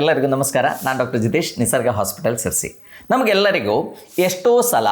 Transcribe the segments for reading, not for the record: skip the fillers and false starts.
ಎಲ್ಲರಿಗೂ ನಮಸ್ಕಾರ. ನಾನು ಡಾಕ್ಟರ್ ಜಿತೇಶ್, ನಿಸರ್ಗ ಹಾಸ್ಪಿಟಲ್ ಸಿರ್ಸಿ. ನಮಗೆಲ್ಲರಿಗೂ ಎಷ್ಟೋ ಸಲ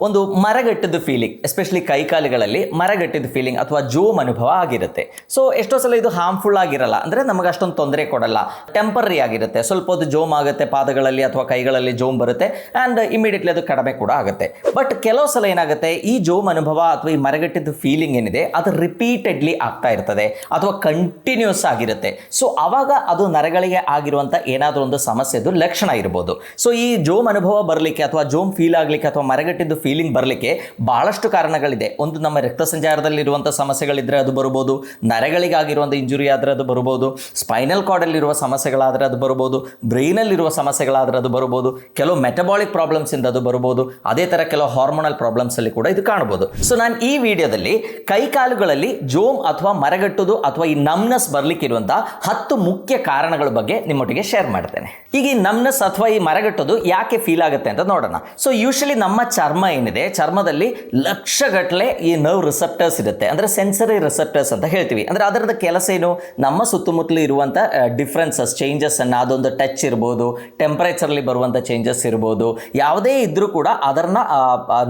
ಒಂದು ಮರಗಟ್ಟಿದ ಫೀಲಿಂಗ್, ಎಸ್ಪೆಷಲಿ ಕೈಕಾಲುಗಳಲ್ಲಿ ಮರಗಟ್ಟಿದ ಫೀಲಿಂಗ್ ಅಥವಾ ಜೋಮ್ ಅನುಭವ ಆಗಿರುತ್ತೆ. ಸೊ ಎಷ್ಟೋ ಸಲ ಇದು ಹಾರ್ಮ್ಫುಲ್ ಆಗಿರಲ್ಲ, ಅಂದರೆ ನಮಗೆ ಅಷ್ಟೊಂದು ತೊಂದರೆ ಕೊಡಲ್ಲ, ಟೆಂಪರರಿ ಆಗಿರುತ್ತೆ. ಸ್ವಲ್ಪ ಹೊತ್ತು ಜೋಮ್ ಆಗುತ್ತೆ, ಪಾದಗಳಲ್ಲಿ ಅಥವಾ ಕೈಗಳಲ್ಲಿ ಜೋಮ್ ಬರುತ್ತೆ ಆ್ಯಂಡ್ ಇಮಿಡಿಯೇಟ್ಲಿ ಅದು ಕಡಿಮೆ ಕೂಡ ಆಗುತ್ತೆ. ಬಟ್ ಕೆಲವು ಸಲ ಏನಾಗುತ್ತೆ, ಈ ಜೋಮ್ ಅನುಭವ ಅಥವಾ ಈ ಮರಗಟ್ಟಿದ ಫೀಲಿಂಗ್ ಏನಿದೆ ಅದು ರಿಪೀಟೆಡ್ಲಿ ಆಗ್ತಾ ಇರ್ತದೆ ಅಥವಾ ಕಂಟಿನ್ಯೂಸ್ ಆಗಿರುತ್ತೆ. ಸೊ ಆವಾಗ ಅದು ನರಗಳಿಗೆ ಆಗಿರುವಂಥ ಏನಾದರೂ ಒಂದು ಸಮಸ್ಯೆದು ಲಕ್ಷಣ ಇರ್ಬೋದು. ಸೊ ಈ ಜೋಮ್ ಅನುಭವ ಬರಲಿಕ್ಕೆ ಅಥವಾ ಜೋಮ್ ಫೀಲ್ ಆಗಲಿಕ್ಕೆ ಅಥವಾ ಮರಗಟ್ಟಿದ್ದು ಫೀಲಿಂಗ್ ಬರಲಿಕ್ಕೆ ಭಾಳಷ್ಟು ಕಾರಣಗಳಿದೆ. ಒಂದು, ನಮ್ಮ ರಕ್ತ ಸಂಚಾರದಲ್ಲಿರುವಂಥ ಸಮಸ್ಯೆಗಳಿದ್ದರೆ ಅದು ಬರ್ಬೋದು, ನರಗಳಿಗಾಗಿರುವಂಥ ಇಂಜುರಿ ಆದರೆ ಅದು ಬರ್ಬೋದು, ಸ್ಪೈನಲ್ ಕಾರ್ಡಲ್ಲಿರುವ ಸಮಸ್ಯೆಗಳಾದರೆ ಅದು ಬರ್ಬೋದು, ಬ್ರೈನಲ್ಲಿರುವ ಸಮಸ್ಯೆಗಳಾದರೆ ಅದು ಬರ್ಬೋದು, ಕೆಲವು ಮೆಟಬಾಲಿಕ್ ಪ್ರಾಬ್ಲಮ್ಸಿಂದ ಅದು ಬರ್ಬೋದು, ಅದೇ ಥರ ಕೆಲವು ಹಾರ್ಮೋನಲ್ ಪ್ರಾಬ್ಲಮ್ಸಲ್ಲಿ ಕೂಡ ಇದು ಕಾಣ್ಬೋದು. ಸೊ ನಾನು ಈ ವಿಡಿಯೋದಲ್ಲಿ ಕೈಕಾಲುಗಳಲ್ಲಿ ಜೋಮ್ ಅಥವಾ ಮರಗಟ್ಟುವುದು ಅಥವಾ ಈ ನಮ್ನೆಸ್ ಬರಲಿಕ್ಕಿರುವಂಥ 10 ಮುಖ್ಯ ಕಾರಣಗಳ ಬಗ್ಗೆ ನಿಮ್ಮೊಟ್ಟಿಗೆ ಶೇರ್ ಮಾಡ್ತೇನೆ. ಈಗ ಈ ನಮ್ನೆಸ್ ಅಥವಾ ಈ ಮರಗಟ್ಟೋದು ಯಾಕೆ ಫೀಲ್ ಆಗುತ್ತೆ ಅಂತ ನೋಡೋಣ. ಸೊ ಯೂಶಲಿ ನಮ್ಮ ಚರ್ಮ ಏನಿದೆ, ಚರ್ಮದಲ್ಲಿ ಲಕ್ಷಗಟ್ಟಲೆ ಈ ನರ್ವ್ ರಿಸೆಪ್ಟರ್ಸ್ ಇರುತ್ತೆ, ಅಂದರೆ ಸೆನ್ಸರಿ ರಿಸೆಪ್ಟರ್ಸ್ ಅಂತ ಹೇಳ್ತೀವಿ. ಅಂದರೆ ಅದರದ ಕೆಲಸ ಏನು, ನಮ್ಮ ಸುತ್ತಮುತ್ತಲು ಇರುವಂಥ ಡಿಫ್ರೆನ್ಸಸ್, ಚೇಂಜಸ್ಸನ್ನು, ಅದೊಂದು ಟಚ್ ಇರ್ಬೋದು, ಟೆಂಪರೇಚರ್ಲಿ ಬರುವಂಥ ಚೇಂಜಸ್ ಇರ್ಬೋದು, ಯಾವುದೇ ಇದ್ದರೂ ಕೂಡ ಅದನ್ನು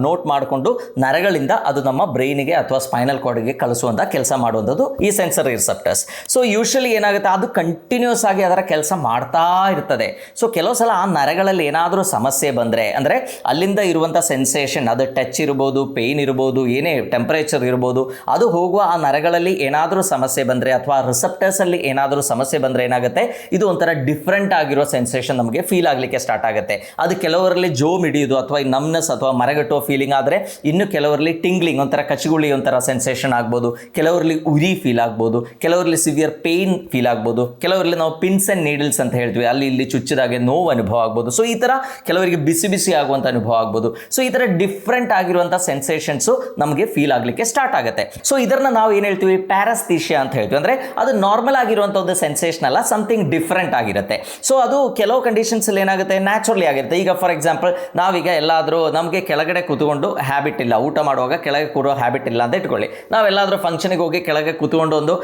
ನೋಟ್ ಮಾಡಿಕೊಂಡು ನರಗಳಿಂದ ಅದು ನಮ್ಮ ಬ್ರೈನಿಗೆ ಅಥವಾ ಸ್ಪೈನಲ್ ಕಾರ್ಡಿಗೆ ಕಳಿಸುವಂಥ ಕೆಲಸ ಮಾಡುವಂಥದ್ದು ಈ ಸೆನ್ಸರಿ ರಿಸೆಪ್ಟರ್ಸ್. ಸೊ ಯೂಶಲಿ ಏನಾಗುತ್ತೆ, ಅದು ಕಂಟಿನ್ಯೂಸ್ ಆಗಿ ಅದರ ಕೆಲಸ ಮಾಡ್ತಾ ಇರ್ತದೆ. ಸೊ ಕೆಲವು ಸಲ ಆ ನರಗಳಲ್ಲಿ ಏನಾದರೂ ಸಮಸ್ಯೆ ಬಂದರೆ, ಅಂದರೆ ಅಲ್ಲಿಂದ ಇರುವಂಥ ಸೆನ್ಸೇಷನ್, ಅದು ಟಚ್ ಇರ್ಬೋದು, ಪೇಯ್ನ್ ಇರ್ಬೋದು, ಏನೇ ಟೆಂಪರೇಚರ್ ಇರ್ಬೋದು, ಅದು ಹೋಗುವ ಆ ನರಗಳಲ್ಲಿ ಏನಾದರೂ ಸಮಸ್ಯೆ ಬಂದರೆ ಅಥವಾ ರಿಸೆಪ್ಟರ್ಸಲ್ಲಿ ಏನಾದರೂ ಸಮಸ್ಯೆ ಬಂದರೆ ಏನಾಗುತ್ತೆ, ಇದು ಒಂಥರ ಡಿಫ್ರೆಂಟ್ ಆಗಿರೋ ಸೆನ್ಸೇಷನ್ ನಮಗೆ ಫೀಲ್ ಆಗಲಿಕ್ಕೆ ಸ್ಟಾರ್ಟ್ ಆಗುತ್ತೆ. ಅದು ಕೆಲವರಲ್ಲಿ ಜೋಮ್ ಹಿಡಿಯೋದು ಅಥವಾ ಈ ನಮ್ನೆಸ್ ಅಥವಾ ಮರಗಟ್ಟುವ ಫೀಲಿಂಗ್ ಆದರೆ, ಇನ್ನು ಕೆಲವರಲ್ಲಿ ಟಿಂಗ್ಲಿಂಗ್, ಒಂಥರ ಕಚ್ಚುಗುಳಿ ಒಂಥರ ಸೆನ್ಸೇಷನ್ ಆಗ್ಬೋದು, ಕೆಲವರಲ್ಲಿ ಉರಿ ಫೀಲ್ ಆಗ್ಬೋದು, ಕೆಲವರಲ್ಲಿ ಸಿವಿಯರ್ ಪೇಯ್ನ್ ಫೀಲ್ ಆಗ್ಬೋದು, ಕೆಲವರಲ್ಲಿ ನಾವು ಪಿನ್ಸ್ ಆ್ಯಂಡ್ ನೀಡಲ್ಸ್ ಅಂತ ಹೇಳ್ತೀವಿ, ಅಲ್ಲಿ ಇಲ್ಲಿ ಚುಚ್ಚಿದಾಗೆ ನೋವು ಅನುಭವ ಆಗ್ಬೋದು. ಸೊ ಈ ಥರ ಕೆಲವರಿಗೆ ಬಿಸಿ ಬಿಸಿ ಆಗುವಂಥ ಅನುಭವ ಆಗ್ಬೋದು. ಸೊ ಈ ಥರ ಡಿಫ್ರೆಂಟ್ ಆಗಿರುವಂಥ ಸೆನ್ಸೇಷನ್ಸು ನಮಗೆ ಫೀಲ್ ಆಗಲಿಕ್ಕೆ ಸ್ಟಾರ್ಟ್ ಆಗುತ್ತೆ. ಸೊ ಇದನ್ನು ನಾವು ಏನು ಹೇಳ್ತೀವಿ, ಪ್ಯಾರಾಸ್ಥೀಷಿಯಾ ಅಂತ ಹೇಳ್ತೀವಿ. ಅಂದರೆ ಅದು ನಾರ್ಮಲ್ ಆಗಿರುವಂಥ ಒಂದು ಸೆನ್ಸೇಷನ್ ಅಲ್ಲ, ಸಮಥಿಂಗ್ ಡಿಫ್ರೆಂಟ್ ಆಗಿರುತ್ತೆ. ಸೊ ಅದು ಕೆಲವು ಕಂಡೀಷನ್ಸಲ್ಲಿ ಏನಾಗುತ್ತೆ, ನ್ಯಾಚುರಲಿ ಆಗಿರುತ್ತೆ. ಈಗ ಫಾರ್ ಎಕ್ಸಾಂಪಲ್, ನಾವೀಗ ಎಲ್ಲಾದರೂ ನಮಗೆ ಕೆಳಗಡೆ ಕೂತ್ಕೊಂಡು ಹ್ಯಾಬಿಟ್ ಇಲ್ಲ, ಊಟ ಮಾಡುವಾಗ ಕೆಳಗೆ ಕೂರೋ ಹ್ಯಾಬಿಟ್ ಇಲ್ಲ ಅಂತ ಇಟ್ಕೊಳ್ಳಿ. ನಾವೆಲ್ಲಾದರೂ ಫಂಕ್ಷನಿಗೆ ಹೋಗಿ ಕೆಳಗೆ ಕೂತ್ಕೊಂಡು ಒಂದು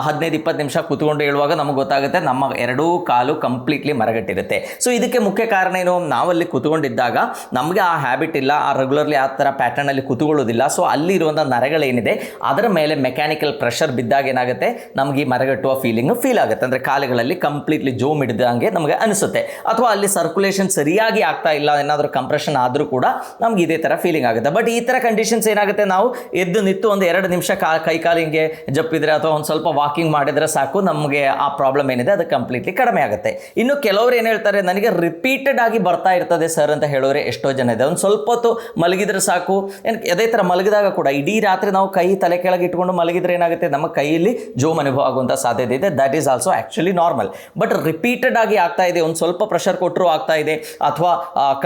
15-20 ನಿಮಿಷ ಕೂತ್ಕೊಂಡು ಹೇಳುವಾಗ ನಮಗೆ ಗೊತ್ತಾಗುತ್ತೆ ನಮ್ಮ ಎರಡೂ ಕಾಲು ಕಂಪ್ಲೀಟ್ಲಿ ಮರಗಟ್ಟಿರುತ್ತೆ. ಸೊ ಇದಕ್ಕೆ ಮುಖ್ಯ ಕಾರಣ ಏನು, ನಾವಲ್ಲಿ ಕೂತ್ಕೊಂಡಿದ್ದಾಗ ನಮಗೆ ಆ ಹ್ಯಾಬಿಟ್ ಇಲ್ಲ, ಆ ರೆಗ್ಯುಲರ್ಲಿ ಆ ಥರ ಪ್ಯಾಟರ್ನಲ್ಲಿ ಕೂತ್ಕೊಳ್ಳೋದಿಲ್ಲ. ಸೊ ಅಲ್ಲಿ ಇರುವಂಥ ನರಗಳೇನಿದೆ ಅದರ ಮೇಲೆ ಮೆಕ್ಯಾನಿಕಲ್ ಪ್ರೆಷರ್ ಬಿದ್ದಾಗ ಏನಾಗುತ್ತೆ, ನಮಗೆ ಈ ಮರಗಟ್ಟುವ ಫೀಲಿಂಗು ಫೀಲ್ ಆಗುತ್ತೆ. ಅಂದರೆ ಕಾಲುಗಳಲ್ಲಿ ಕಂಪ್ಲೀಟ್ಲಿ ಜೋಮ್ ಹಿಡಿದಂಗೆ ನಮಗೆ ಅನಿಸುತ್ತೆ. ಅಥವಾ ಅಲ್ಲಿ ಸರ್ಕ್ಯುಲೇಷನ್ ಸರಿಯಾಗಿ ಆಗ್ತಾ ಇಲ್ಲ, ಏನಾದರೂ ಕಂಪ್ರೆಷನ್ ಆದರೂ ಕೂಡ ನಮ್ಗೆ ಇದೇ ಥರ ಫೀಲಿಂಗ್ ಆಗುತ್ತೆ. ಬಟ್ ಈ ಥರ ಕಂಡೀಷನ್ಸ್ ಏನಾಗುತ್ತೆ, ನಾವು ಎದ್ದು ನಿಂತು ಒಂದು 2 ನಿಮಿಷ ಕೈ ಕಾಲಿಗೆ ಜಪ್ಪಿದ್ರೆ ಅಥವಾ ಒಂದು ಸ್ವಲ್ಪ ವಾಕಿಂಗ್ ಮಾಡಿದರೆ ಸಾಕು, ನಮಗೆ ಆ ಪ್ರಾಬ್ಲಮ್ ಏನಿದೆ ಅದು ಕಂಪ್ಲೀಟ್ಲಿ ಕಡಿಮೆ ಆಗುತ್ತೆ. ಇನ್ನು ಕೆಲವರು ಏನು ಹೇಳ್ತಾರೆ, ನನಗೆ ರಿಪೀಟೆಡ್ ಆಗಿ ಬರ್ತಾ ಇರ್ತದೆ ಸರ್ ಅಂತ ಹೇಳೋರೆ ಎಷ್ಟೋ ಜನ ಇದೆ. ಒಂದು ಸ್ವಲ್ಪ ಹೊತ್ತು ಮಲಗಿದ್ರೆ ಸಾಕು, ಅದೇ ಥರ ಮಲಗಿದಾಗ ಕೂಡ ಇಡೀ ರಾತ್ರಿ ನಾವು ಕೈ ತಲೆ ಕೆಳಗೆ ಇಟ್ಕೊಂಡು ಮಲಗಿದ್ರೆ ಏನಾಗುತ್ತೆ, ನಮ್ಮ ಕೈಯಲ್ಲಿ ಜೋಮ್ ಅನುಭವ ಆಗುವಂಥ ಸಾಧ್ಯತೆ ಇದೆ. That is also actually normal. But repeated ಆಗಿ ಆಗ್ತಾ ಇದೆ, ಒಂದು ಸ್ವಲ್ಪ ಪ್ರೆಷರ್ ಕೊಟ್ಟರು ಆಗ್ತಾ ಇದೆ, ಅಥವಾ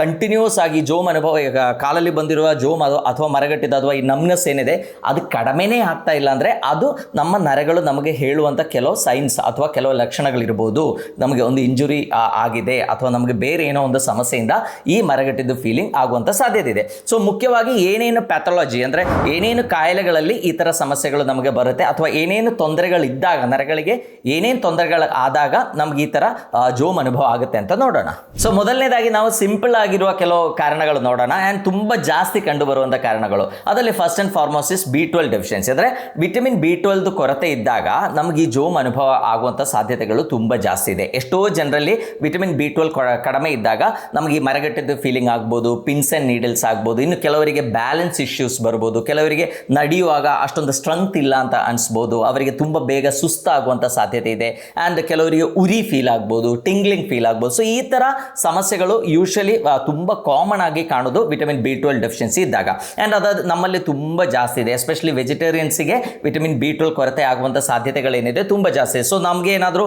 ಕಂಟಿನ್ಯೂಸ್ ಆಗಿ ಜೋಮ್ ಅನುಭವ, ಕಾಲಲ್ಲಿ ಬಂದಿರುವ ಜೋಮ್ ಅದು ಅಥವಾ ಮರಗಟ್ಟಿದ ಅಥವಾ ಈ ನಮ್ನೆಸ್ ಏನಿದೆ ಅದು ಕಡಿಮೆನೇ ಆಗ್ತಾ ಇಲ್ಲ ಅಂದರೆ, ಅದು ನಮ್ಮ ನರಗಳು ನಮಗೆ ಹೇಳುವಂಥ ಕೆಲವು ಸೈನ್ಸ್ ಅಥವಾ ಕೆಲವು ಲಕ್ಷಣಗಳಿರ್ಬೋದು. ನಮಗೆ ಒಂದು ಇಂಜುರಿ ಆಗಿದೆ ಅಥವಾ ನಮಗೆ ಬೇರೆ ಏನೋ ಒಂದು ಸಮಸ್ಯೆಯಿಂದ ಈ ಮರಗಟ್ಟಿದ್ದು ಫೀಲಿಂಗ್ ಆಗುವಂಥ ಸಾಧ್ಯತೆ ಇದೆ. ಸೊ ಮುಖ್ಯವಾಗಿ ಏನೇನು ಪ್ಯಾಥಾಲಜಿ, ಅಂದರೆ ಏನೇನು ಕಾಯಿಲೆಗಳಲ್ಲಿ ಈ ಥರ ಸಮಸ್ಯೆಗಳು ನಮಗೆ ಬರುತ್ತೆ ಅಥವಾ ಏನೇನು ತೊಂದರೆಗಳಿದ್ದಾಗ, ನರಗಳಿಗೆ ಏನೇನು ತೊಂದರೆಗಳು ಆದಾಗ ನಮ್ಗೆ ಈ ಥರ ಜೋಮ್ ಅನುಭವ ಆಗುತ್ತೆ ಅಂತ ನೋಡೋಣ. ಸೊ ಮೊದಲನೇದಾಗಿ ನಾವು ಸಿಂಪಲ್ ಆಗಿರುವ ಕೆಲವು ಕಾರಣಗಳು ನೋಡೋಣ. ಆ್ಯಂಡ್ ತುಂಬ ಜಾಸ್ತಿ ಕಂಡು ಬರುವಂಥ ಕಾರಣಗಳು, ಅದರಲ್ಲಿ first and foremost B12 deficiency. ಅಂದರೆ ವಿಟಮಿನ್ B12 ಕೊರತೆ ಇದ್ದಾಗ ನಮಗೆ ಈ ಜೋಮ್ ಅನುಭವ ಆಗುವಂಥ ಸಾಧ್ಯತೆಗಳು ತುಂಬ ಜಾಸ್ತಿ ಇದೆ. ಎಷ್ಟೋ ಜನರಲ್ಲಿ ವಿಟಮಿನ್ B12 ಕಡಿಮೆ ಇದ್ದಾಗ ನಮಗೆ ಈ ಮರಗಟ್ಟಿದ್ದು ಫೀಲಿಂಗ್ ಆಗ್ಬೋದು, ಪಿನ್ಸ್ ಆ್ಯಂಡ್ ನೀಡಲ್ಸ್ ಆಗ್ಬೋದು. ಇನ್ನು ಕೆಲವರಿಗೆ ಬ್ಯಾಲೆನ್ಸ್ ಇಶ್ಯೂಸ್ ಬರ್ಬೋದು, ಕೆಲವರಿಗೆ ನಡೆಯುವಾಗ ಅಷ್ಟೊಂದು ಸ್ಟ್ರೆಂತ್ ಇಲ್ಲ ಅಂತ ಅನಿಸ್ಬೋದು, ಅವರಿಗೆ ತುಂಬ ಬೇಗ ಸುಸ್ತಾಗುವಂಥ ಸಾಧ್ಯತೆ ಇದೆ. ಆ್ಯಂಡ್ ಕೆಲವರಿಗೆ ಉರಿ ಫೀಲ್ ಆಗ್ಬೋದು, ಟಿಂಗ್ಲಿಂಗ್ ಫೀಲ್ ಆಗ್ಬೋದು. ಸೊ ಈ ಥರ ಸಮಸ್ಯೆಗಳು ಯೂಶಲಿ ತುಂಬ ಕಾಮನ್ ಆಗಿ ಕಾಣೋದು ವಿಟಮಿನ್ B12 ಡೆಫಿಷಿಯನ್ಸಿ ಇದ್ದಾಗ. ಆ್ಯಂಡ್ ಅದು ನಮ್ಮಲ್ಲಿ ತುಂಬ ಜಾಸ್ತಿ ಇದೆ. ಎಸ್ಪೆಷಲಿ ವೆಜಿಟೇರಿಯನ್ಸಿಗೆ ವಿಟಮಿನ್ B12 ಕೊರತೆ ಆಗುವಂಥ ಸಾಧ್ಯತೆಗಳೇನಿದೆ ತುಂಬ ಜಾಸ್ತಿ. ಸೊ ನಮಗೆ ಏನಾದರೂ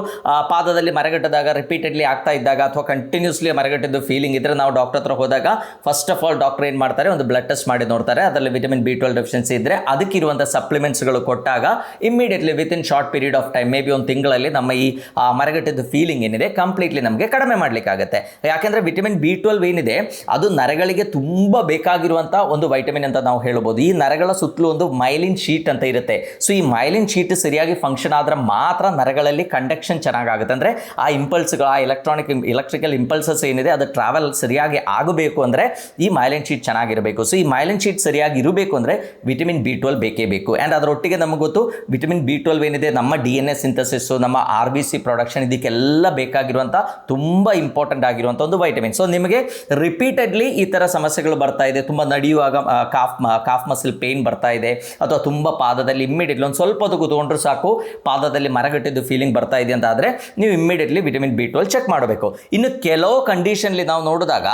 ಪಾದದಲ್ಲಿ ಮರಗಟ್ಟದಾಗ ರಿಪೀಟೆಡ್ಲಿ ಆಗ್ತಾ ಇದ್ದಾಗ ಅಥವಾ ಕಂಟಿನ್ಯೂಸ್ಲಿ ಮರಗಟ್ಟಿದ್ದು ಫೀಲಿಂಗ್ ಇದ್ದರೆ ನಾವು ಡಾಕ್ಟರ್ ಹತ್ರ ಹೋದಾಗ ಫಸ್ಟ್ ಆಫ್ ಆಲ್ ಡಾಕ್ಟರ್ ಏನು ಮಾಡ್ತಾರೆ, ಒಂದು ಬ್ಲಡ್ ಟೆಸ್ಟ್ ಮಾಡಿ ನೋಡ್ತಾರೆ. ಅದರಲ್ಲಿ ವಿಟಮಿನ್ B12 ಡೆಫಿಷಿಯನ್ಸಿ ಇದ್ದರೆ ಅದಕ್ಕಿರುವಂಥ ಸಪ್ಲಿಮೆಂಟ್ಸ್ಗಳು ಕೊಟ್ಟಾಗ immediately within short period of time, may be ಒಂದು ತಿಂಗಳಲ್ಲಿ ನಮ್ಮ ಈ ಮರಗಟ್ಟಿದ್ದು ಫೀಲಿಂಗ್ ಏನಿದೆ ಕಂಪ್ಲೀಟ್ಲಿ ನಮಗೆ ಕಡಿಮೆ ಮಾಡಲಿಕ್ಕಾಗುತ್ತೆ. ಯಾಕೆಂದರೆ ವಿಟಮಿನ್ B12 ಏನಿದೆ ಅದು ನರಗಳಿಗೆ ತುಂಬ ಬೇಕಾಗಿರುವಂಥ ಒಂದು ವೈಟಮಿನ್ ಅಂತ ನಾವು ಹೇಳ್ಬೋದು. ಈ ನರಗಳ ಸುತ್ತಲೂ ಒಂದು ಮೈಲಿನ್ ಶೀಟ್ ಅಂತ ಇರುತ್ತೆ. ಸೊ ಈ ಮೈಲಿನ್ ಶೀಟ್ ಸರಿಯಾಗಿ ಫಂಕ್ಷನ್ ಆದ್ರೆ ಮಾತ್ರ ನರಗಳಲ್ಲಿ ಕಂಡಕ್ಷನ್ ಚೆನ್ನಾಗಾಗುತ್ತೆ. ಅಂದರೆ ಆ ಇಂಪಲ್ಸ್ಗಳು, ಆ ಎಲೆಕ್ಟ್ರಿಕಲ್ ಇಂಪಲ್ಸಸ್ ಏನಿದೆ ಅದು ಟ್ರಾವೆಲ್ ಸರಿಯಾಗಿ ಆಗಬೇಕು ಅಂದರೆ ಈ ಮೈಲಿನ್ ಶೀಟ್ ಚೆನ್ನಾಗಿರಬೇಕು. ಸೊ ಈ ಮೈಲಿನ್ ಶೀಟ್ ಸರಿಯಾಗಿ ಇರಬೇಕು ಅಂದರೆ ವಿಟಮಿನ್ B12 ಬೇಕೇ ಬೇಕು. ಆ್ಯಂಡ್ ಅದರೊಟ್ಟಿಗೆ ನಮಗೆ ಗೊತ್ತು ವಿಟಮಿನ್ B12 ಏನಿದೆ ನಮ್ಮ DNA ಸಿಂಥಸಿಸ್ಸು, ನಮ್ಮ RBC ಪ್ರೊಡಕ್ಷನ್, ಇದಕ್ಕೆಲ್ಲ ಬೇಕಾಗಿರುವಂಥ ತುಂಬ ಇಂಪಾರ್ಟೆಂಟ್ ಆಗಿರುವಂಥ ಒಂದು ವೈಟಮಿನ್. ಸೊ ನಿಮಗೆ ರಿಪೀಟೆಡ್ಲಿ ಈ ಥರ ಸಮಸ್ಯೆಗಳು ಬರ್ತಾ ಇದೆ, ತುಂಬ ನಡೆಯುವಾಗ ಕಾಫ್ ಮಸಲ್ ಪೇನ್ ಬರ್ತಾ ಇದೆ, ಅಥವಾ ತುಂಬ ಪಾದದಲ್ಲಿ ಇಮ್ಮಿಡಿಯೇಟ್ಲಿ ಒಂದು ಸ್ವಲ್ಪ ಹೊತ್ತು ಕೂತ್ಕೊಂಡ್ರು ಸಾಕು ಪಾದದಲ್ಲಿ ಮರಗಟ್ಟಿದ್ದು ಫೀಲಿಂಗ್ ಬರ್ತಾ ಇದೆ ಅಂತ ಆದರೆ ನೀವು ಇಮ್ಮಿಡಿಯೇಟ್ಲಿ ವಿಟಮಿನ್ B12 ಚೆಕ್ ಮಾಡಬೇಕು. ಇನ್ನು ಕೆಲವು ಕಂಡೀಷನ್ಲಿ ನಾವು ನೋಡಿದಾಗ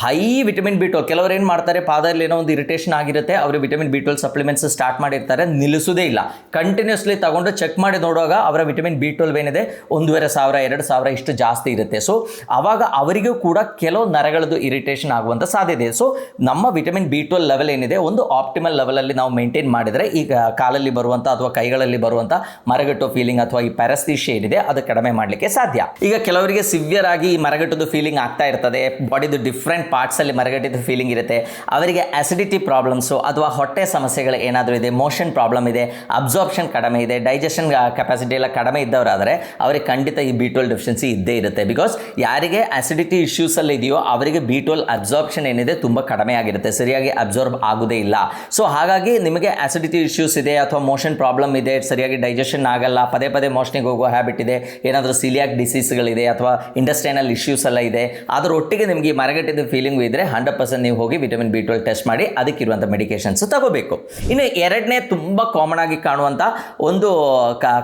ಹೈ ವಿಟಮಿನ್ B12, ಕೆಲವರು ಏನು ಮಾಡ್ತಾರೆ, ಪಾದದಲ್ಲಿ ಏನೋ ಒಂದು ಇರಿಟೇಷನ್ ಆಗಿರುತ್ತೆ, ಅವರು ವಿಟಮಿನ್ B12 ಸಪ್ಲಿಮೆಂಟ್ಸ್ ಸ್ಟಾರ್ಟ್ ಮಾಡಿರ್ತಾರೆ, ನಿಲ್ಲಿಸೋದೇ ಇಲ್ಲ, ಕಂಟಿನ್ಯೂಸ್ಲಿ ತಗೊಂಡು ಚೆಕ್ ಮಾಡಿ ನೋಡುವಾಗ ಅವರ ವಿಟಮಿನ್ B12 ಏನಿದೆ 1,500 2,000 ಇಷ್ಟು ಜಾಸ್ತಿ ಇರುತ್ತೆ. ಸೊ ಆವಾಗ ಅವರಿಗೂ ಕೂಡ ಕೆಲವು ನರಗಳದ್ದು ಇರಿಟೇಷನ್ ಆಗುವಂಥ ಸಾಧ್ಯತೆ ಇದೆ. ಸೊ ನಮ್ಮ ವಿಟಮಿನ್ B12 ಲೆವೆಲ್ ಏನಿದೆ ಒಂದು ಆಪ್ಟಿಮಲ್ ಲೆವೆಲಲ್ಲಿ ನಾವು ಮೇಂಟೈನ್ ಮಾಡಿದರೆ ಈಗ ಕಾಲಲ್ಲಿ ಬರುವಂಥ ಅಥವಾ ಕೈಗಳಲ್ಲಿ ಬರುವಂಥ ಮರಗಟ್ಟೋ ಫೀಲಿಂಗ್ ಅಥವಾ ಈ ಪ್ಯಾರಸ್ಥೀಷಿಯಾ ಏನಿದೆ ಅದು ಕಡಿಮೆ ಮಾಡಲಿಕ್ಕೆ ಸಾಧ್ಯ. ಈಗ ಕೆಲವರಿಗೆ ಸಿವಿಯರ್ ಆಗಿ ಈ ಮರಗಟ್ಟದ ಫೀಲಿಂಗ್ ಆಗ್ತಾ ಇರ್ತದೆ, ಬಾಡಿದು ಡಿಫ್ರೆಂಟ್ ಪಾರ್ಟ್ಸಲ್ಲಿ ಮರಗಟ್ಟಿದ ಫೀಲಿಂಗ್ ಇರುತ್ತೆ. ಅವರಿಗೆ ಅಸಿಡಿಟಿ ಪ್ರಾಬ್ಲಮ್ಸು ಅಥವಾ ಹೊಟ್ಟೆ ಸಮಸ್ಯೆಗಳು ಏನಾದರೂ ಇದೆ, ಮೋಷನ್ ಪ್ರಾಬ್ಲಮ್ ಇದೆ, ಅಬ್ಸಾರ್ಪ್ಷನ್ ಕಡಿಮೆ ಇದೆ, ಡೈಜೆಷನ್ ಕೆಪಾಸಿಟಿ ಎಲ್ಲ ಕಡಿಮೆ ಇದ್ದವರಾದರೆ ಅವರಿಗೆ ಖಂಡಿತ ಈ B12 ಡೆಫಿಷಿಯನ್ಸಿ ಇದ್ದೇ ಇರುತ್ತೆ. ಬಿಕಾಸ್ ಯಾರಿಗೆ ಅಸಿಡಿಟಿ ಇಶ್ಯೂಸಲ್ಲಿ ಇದೆಯೋ ಅವರಿಗೆ B12 ಅಬ್ಸಾರ್ಪ್ಷನ್ ಏನಿದೆ ತುಂಬ ಕಡಿಮೆ ಆಗಿರುತ್ತೆ, ಸರಿಯಾಗಿ ಅಬ್ಸಾರ್ಬ್ ಆಗೋದೇ ಇಲ್ಲ. ಸೊ ಹಾಗಾಗಿ ನಿಮಗೆ ಅಸಿಡಿಟಿ ಇಶ್ಯೂಸ್ ಇದೆ ಅಥವಾ ಮೋಷನ್ ಪ್ರಾಬ್ಲಮ್ ಇದೆ, ಸರಿಯಾಗಿ ಡೈಜೆಷನ್ ಆಗಲ್ಲ, ಪದೇ ಪದೇ ಮೋಷನಿಗೆ ಹೋಗುವ ಹ್ಯಾಬಿಟ್ ಇದೆ, ಏನಾದರೂ ಸಿಲಿಯಾಕ್ ಡಿಸೀಸ್ಗಳಿದೆ ಅಥವಾ ಇಂಡಸ್ಟ್ರೈನಲ್ ಇಶ್ಯೂಸ್ ಎಲ್ಲ ಇದೆ, ಅದರೊಟ್ಟಿಗೆ ನಿಮಗೆ ಈ ಮರಗಟ್ಟಿದ ಫೀಲಿಂಗ್ ಇದ್ದರೆ 100% ನೀವು ಹೋಗಿ ವಿಟಮಿನ್ B12 ಟೆಸ್ಟ್ ಮಾಡಿ ಅದಕ್ಕಿರುವಂಥ ಮೆಡಿಕೇಶನ್ಸ್ ತಗೋಬೇಕು. ಇನ್ನು ಎರಡನೇ ತುಂಬ ಕಾಮನ್ ಆಗಿ ಕಾಣುವಂಥ ಒಂದು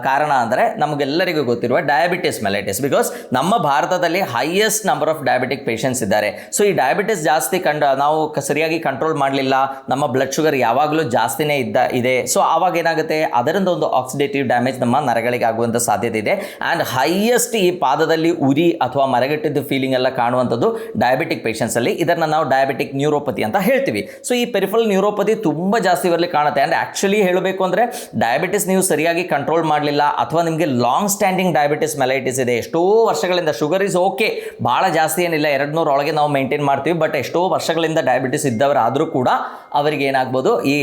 ಕಾರಣ ಅಂದರೆ ನಮಗೆಲ್ಲರಿಗೂ ಗೊತ್ತಿರುವ ಡಯಾಬಿಟಿಸ್ ಮೆಲೈಟಿಸ್. ಬಿಕಾಸ್ ನಮ್ಮ ಭಾರತದಲ್ಲಿ highest number of diabetic patients ಇದ್ದಾರೆ. ಸೊ ಈ ಡಯಾಬಿಟಿಸ್ ಜಾಸ್ತಿ ನಾವು ಸರಿಯಾಗಿ ಕಂಟ್ರೋಲ್ ಮಾಡಲಿಲ್ಲ, ನಮ್ಮ ಬ್ಲಡ್ ಶುಗರ್ ಯಾವಾಗಲೂ ಜಾಸ್ತಿನೇ ಇದೆ. ಸೊ ಆವಾಗ ಏನಾಗುತ್ತೆ, ಅದರಿಂದ ಒಂದು ಆಕ್ಸಿಡೇಟಿವ್ ಡ್ಯಾಮೇಜ್ ನಮ್ಮ ನರಗಳಿಗೆ ಆಗುವಂಥ ಸಾಧ್ಯತೆ ಇದೆ. ಆ್ಯಂಡ್ ಹೈಯೆಸ್ಟ್ ಈ ಪಾದದಲ್ಲಿ ಉರಿ ಅಥವಾ ಮರಗಟ್ಟಿದ್ದು ಫೀಲಿಂಗ್ ಎಲ್ಲ ಕಾಣುವಂಥದ್ದು ಡಯಾಬಿಟಿಕ್ ಪೇಷಂಟ್ಸಲ್ಲಿ. ಇದನ್ನು ನಾವು ಡಯಾಬಿಟಿಕ್ ನ್ಯೂರೋಪತಿ ಅಂತ ಹೇಳ್ತೀವಿ. ಸೊ ಈ ಪೆರಿಫರಲ್ ನ್ಯೂರೋಪತಿ ತುಂಬ ಜಾಸ್ತಿ ಇವರಲ್ಲಿ ಕಾಣುತ್ತೆ. ಆ್ಯಂಡ್ ಆ್ಯಕ್ಚುಲಿ ಹೇಳಬೇಕು ಅಂದರೆ ಡಯಾಬಿಟಿಸ್ ನೀವು ಸರಿಯಾಗಿ ಕಂಟ್ರೋಲ್ ಮಾಡಲಿಲ್ಲ ಅಥವಾ ನಿಮಗೆ ಲಾಂಗ್ ಸ್ಟ್ಯಾಂಡಿಂಗ್ ಡಯಾಬಿಟಿಸ್ ಮೆಲೈಟಿಸ್ ಇದೆ, ಎಷ್ಟೋ ವರ್ಷಗಳಿಂದ, ಶುಗರ್ ಇಸ್ ಓಕೆ, ಭಾಳ ಜಾಸ್ತಿ ಏನಿಲ್ಲ, 200 ಒಳಗೆ ನಾವು ಮೇಂಟೈನ್ ಮಾಡ್ತೀವಿ, ಬಟ್ ಎಷ್ಟೋ ವರ್ಷಗಳಿಂದ ಡಯಾಬಿಟಿಸ್ ಇದ್ದವರಾದರೂ ಕೂಡ ಅವರಿಗೆ ಏನಾಗ್ಬೋದು, ಈ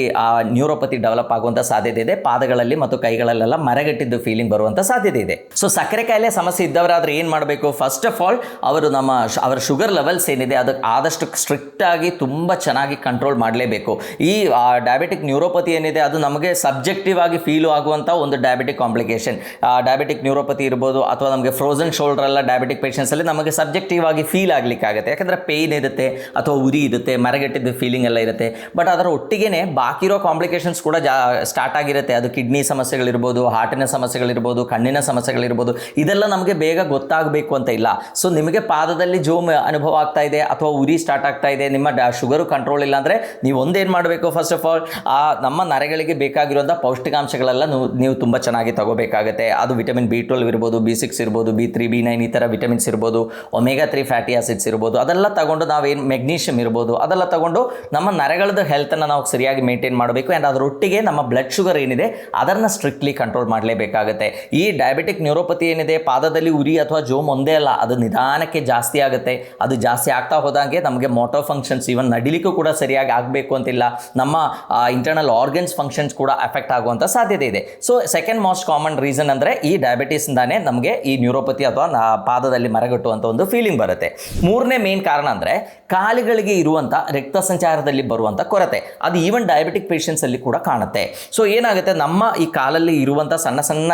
ನ್ಯೂರೋಪತಿ ಡೆವಲಪ್ ಆಗುವಂಥ ಸಾಧ್ಯತೆ ಇದೆ. ಪಾದಗಳಲ್ಲಿ ಮತ್ತು ಕೈಗಳಲ್ಲೆಲ್ಲ ಮರಗಟ್ಟಿದ್ದು ಫೀಲಿಂಗ್ ಬರುವಂಥ ಸಾಧ್ಯತೆ ಇದೆ. ಸೊ ಸಕ್ಕರೆ ಕಾಯಿಲೆ ಸಮಸ್ಯೆ ಇದ್ದವರಾದರೆ ಏನು ಮಾಡಬೇಕು, ಫಸ್ಟ್ ಆಫ್ ಆಲ್ ಅವರು ಅವರ ಶುಗರ್ ಲೆವೆಲ್ಸ್ ಏನಿದೆ ಅದಕ್ಕೆ ಆದಷ್ಟು ಸ್ಟ್ರಿಕ್ಟ್ ಆಗಿ ತುಂಬ ಚೆನ್ನಾಗಿ ಕಂಟ್ರೋಲ್ ಮಾಡಲೇಬೇಕು. ಈ ಡಯಾಬಿಟಿಕ್ ನ್ಯೂರೋಪತಿ ಏನಿದೆ ಅದು ನಮಗೆ ಸಬ್ಜೆಕ್ಟಿವ್ ಆಗಿ ಫೀಲ್ ಆಗುವಂಥ ಒಂದು ಡಯಾಬಿಟಿಕ್ ಕಾಂಪ್ಲಿಕೇಶನ್. ಡಯಾಬಿಟಿಕ್ ನ್ಯೂರೋಪತಿ ಇರ್ಬೋದು ಅಥವಾ ನಮಗೆ ಫ್ರೋಸನ್ ಶೋಲ್ಡರ್ ಎಲ್ಲ ಡಯಾಬಿಟಿಕ್ ಪೇಷಂಟ್ಸಲ್ಲಿ ನಮಗೆ ಸಬ್ಜೆಕ್ಟಿವ್ ಆಗಿ ಫೀಲ್ ಆಗಲಿಕ್ಕಾಗುತ್ತೆ. ಯಾಕಂದರೆ ಪೇಯ್ನ್ ಇರುತ್ತೆ ಅಥವಾ ಉರಿ ಇರುತ್ತೆ, ಮರಗಟ್ಟಿದ್ದು ಫೀಲಿಂಗ್ ಎಲ್ಲ ಇರುತ್ತೆ. ಬಟ್ ಅದರ ಒಟ್ಟಿಗೆ ಬಾಕಿ ಇರೋ ಕಾಂಪ್ಲಿಕೇಶನ್ಸ್ ಕೂಡ ಸ್ಟಾರ್ಟ್ ಆಗಿರುತ್ತೆ. ಅದು ಕಿಡ್ನಿ ಸಮಸ್ಯೆಗಳಿರ್ಬೋದು, ಹಾರ್ಟಿನ ಸಮಸ್ಯೆಗಳಿರ್ಬೋದು, ಕಣ್ಣಿನ ಸಮಸ್ಯೆಗಳಿರ್ಬೋದು. ಇದೆಲ್ಲ ನಮಗೆ ಬೇಗ ಗೊತ್ತಾಗಬೇಕು ಅಂತ ಇಲ್ಲ. ಸೊ ನಿಮಗೆ ಪಾದದಲ್ಲಿ ಜೋಮ್ ಅನುಭವ ಆಗ್ತಾ ಇದೆ ಅಥವಾ ಉರಿ ಸ್ಟಾರ್ಟ್ ಆಗ್ತಾ ಇದೆ, ನಿಮ್ಮ ಶುಗರು ಕಂಟ್ರೋಲ್ ಇಲ್ಲ ಅಂದರೆ ನೀವು ಒಂದೇನು ಮಾಡಬೇಕು, ಫಸ್ಟ್ ಆಫ್ ಆಲ್ ನಮ್ಮ ನರಗಳಿಗೆ ಬೇಕಾಗಿರುವಂಥ ಪೌಷ್ಟಿಕಾಂಶಗಳೆಲ್ಲ ನೀವು ತುಂಬ ಚೆನ್ನಾಗಿ ತಗೋಬೇಕಾಗುತ್ತೆ. ಅದು ವಿಟಮಿನ್ B12 ಇರ್ಬೋದು, B6 ಇರ್ಬೋದು, B3, B9 ಈ ಥರ ವಿಟಮಿನ್ಸ್ ಇರ್ಬೋದು, omega-3 ಫ್ಯಾಟಿ ಆಸಿಡ್ಸ್ ಇರ್ಬೋದು, ಅದೆಲ್ಲ ತಗೊಂಡು ನಾವೇನು ಮೆಗ್ನೀಷಿಯಮ್ ಇರ್ಬೋದು ಅದೆಲ್ಲ ತಗೊಂಡು ನಮ್ಮ ನರಗಳದ್ದು ಹೆಲ್ತನ್ನು ನಾವು ಸರಿಯಾಗಿ ಮೇಂಟೈನ್ ಮಾಡಬೇಕು. ಆ್ಯಂಡ್ ಅದರೊಟ್ಟಿಗೆ ನಮ್ಮ ಬ್ಲಡ್ ಶುಗರ್ ಏನಿದೆ ಅದನ್ನು ಸ್ಟ್ರಿಕ್ಟ್ಲಿ ಕಂಟ್ರೋಲ್ ಮಾಡಲೇಬೇಕಾಗುತ್ತೆ. ಈ ಡಯಾಬಿಟಿಕ್ ನ್ಯೂರೋಪತಿ ಏನಿದೆ, ಪಾದದಲ್ಲಿ ಉರಿ ಅಥವಾ ಜೋಮ್ ಒಂದೇ ಅಲ್ಲ, ಅದು ನಿಧಾನಕ್ಕೆ ಜಾಸ್ತಿ ಆಗುತ್ತೆ. ಅದು ಜಾಸ್ತಿ ಆಗ್ತಾ ಹೋದಂಗೆ ನಮಗೆ ಮೋಟರ್ ಫಂಕ್ಷನ್ಸ್, ಈವನ್ ನಡಿಲಿಕ್ಕೂ ಕೂಡ ಸರಿಯಾಗಿ ಆಗಬೇಕು ಅಂತಿಲ್ಲ, ನಮ್ಮ ಇಂಟರ್ನಲ್ ಆರ್ಗನ್ಸ್ ಫಂಕ್ಷನ್ಸ್ ಕೂಡ ಎಫೆಕ್ಟ್ ಆಗುವಂಥ ಸಾಧ್ಯತೆ ಇದೆ. So second most common reason ಅಂದರೆ ಈ ಡಯಾಬಿಟಿಸ್ಯಿಂದಾನೇ ನಮಗೆ ಈ ನ್ಯೂರೋಪತಿ ಅಥವಾ ಪಾದದಲ್ಲಿ ಮರಗಟ್ಟುವಂಥ ಒಂದು ಫೀಲಿಂಗ್ ಬರುತ್ತೆ. ಮೂರನೇ ಮೇನ್ ಕಾರಣ ಅಂದರೆ ಕಾಲುಗಳಿಗೆ ಇರುವಂಥ ರಕ್ತ ಸಂಚಾರದಲ್ಲಿ ಬರುವಂಥ ಕೊರತೆ. ಅದು ಈವನ್ ಡಯಾಬಿಟಿಕ್ ಪೇಷಂಟ್ಸಲ್ಲಿ ಕೂಡ ಕಾಣುತ್ತೆ. ಸೊ ಏನಾಗುತ್ತೆ, ನಮ್ಮ ಈ ಕಾಲಲ್ಲಿ ಇರುವಂಥ ಸಣ್ಣ ಸಣ್ಣ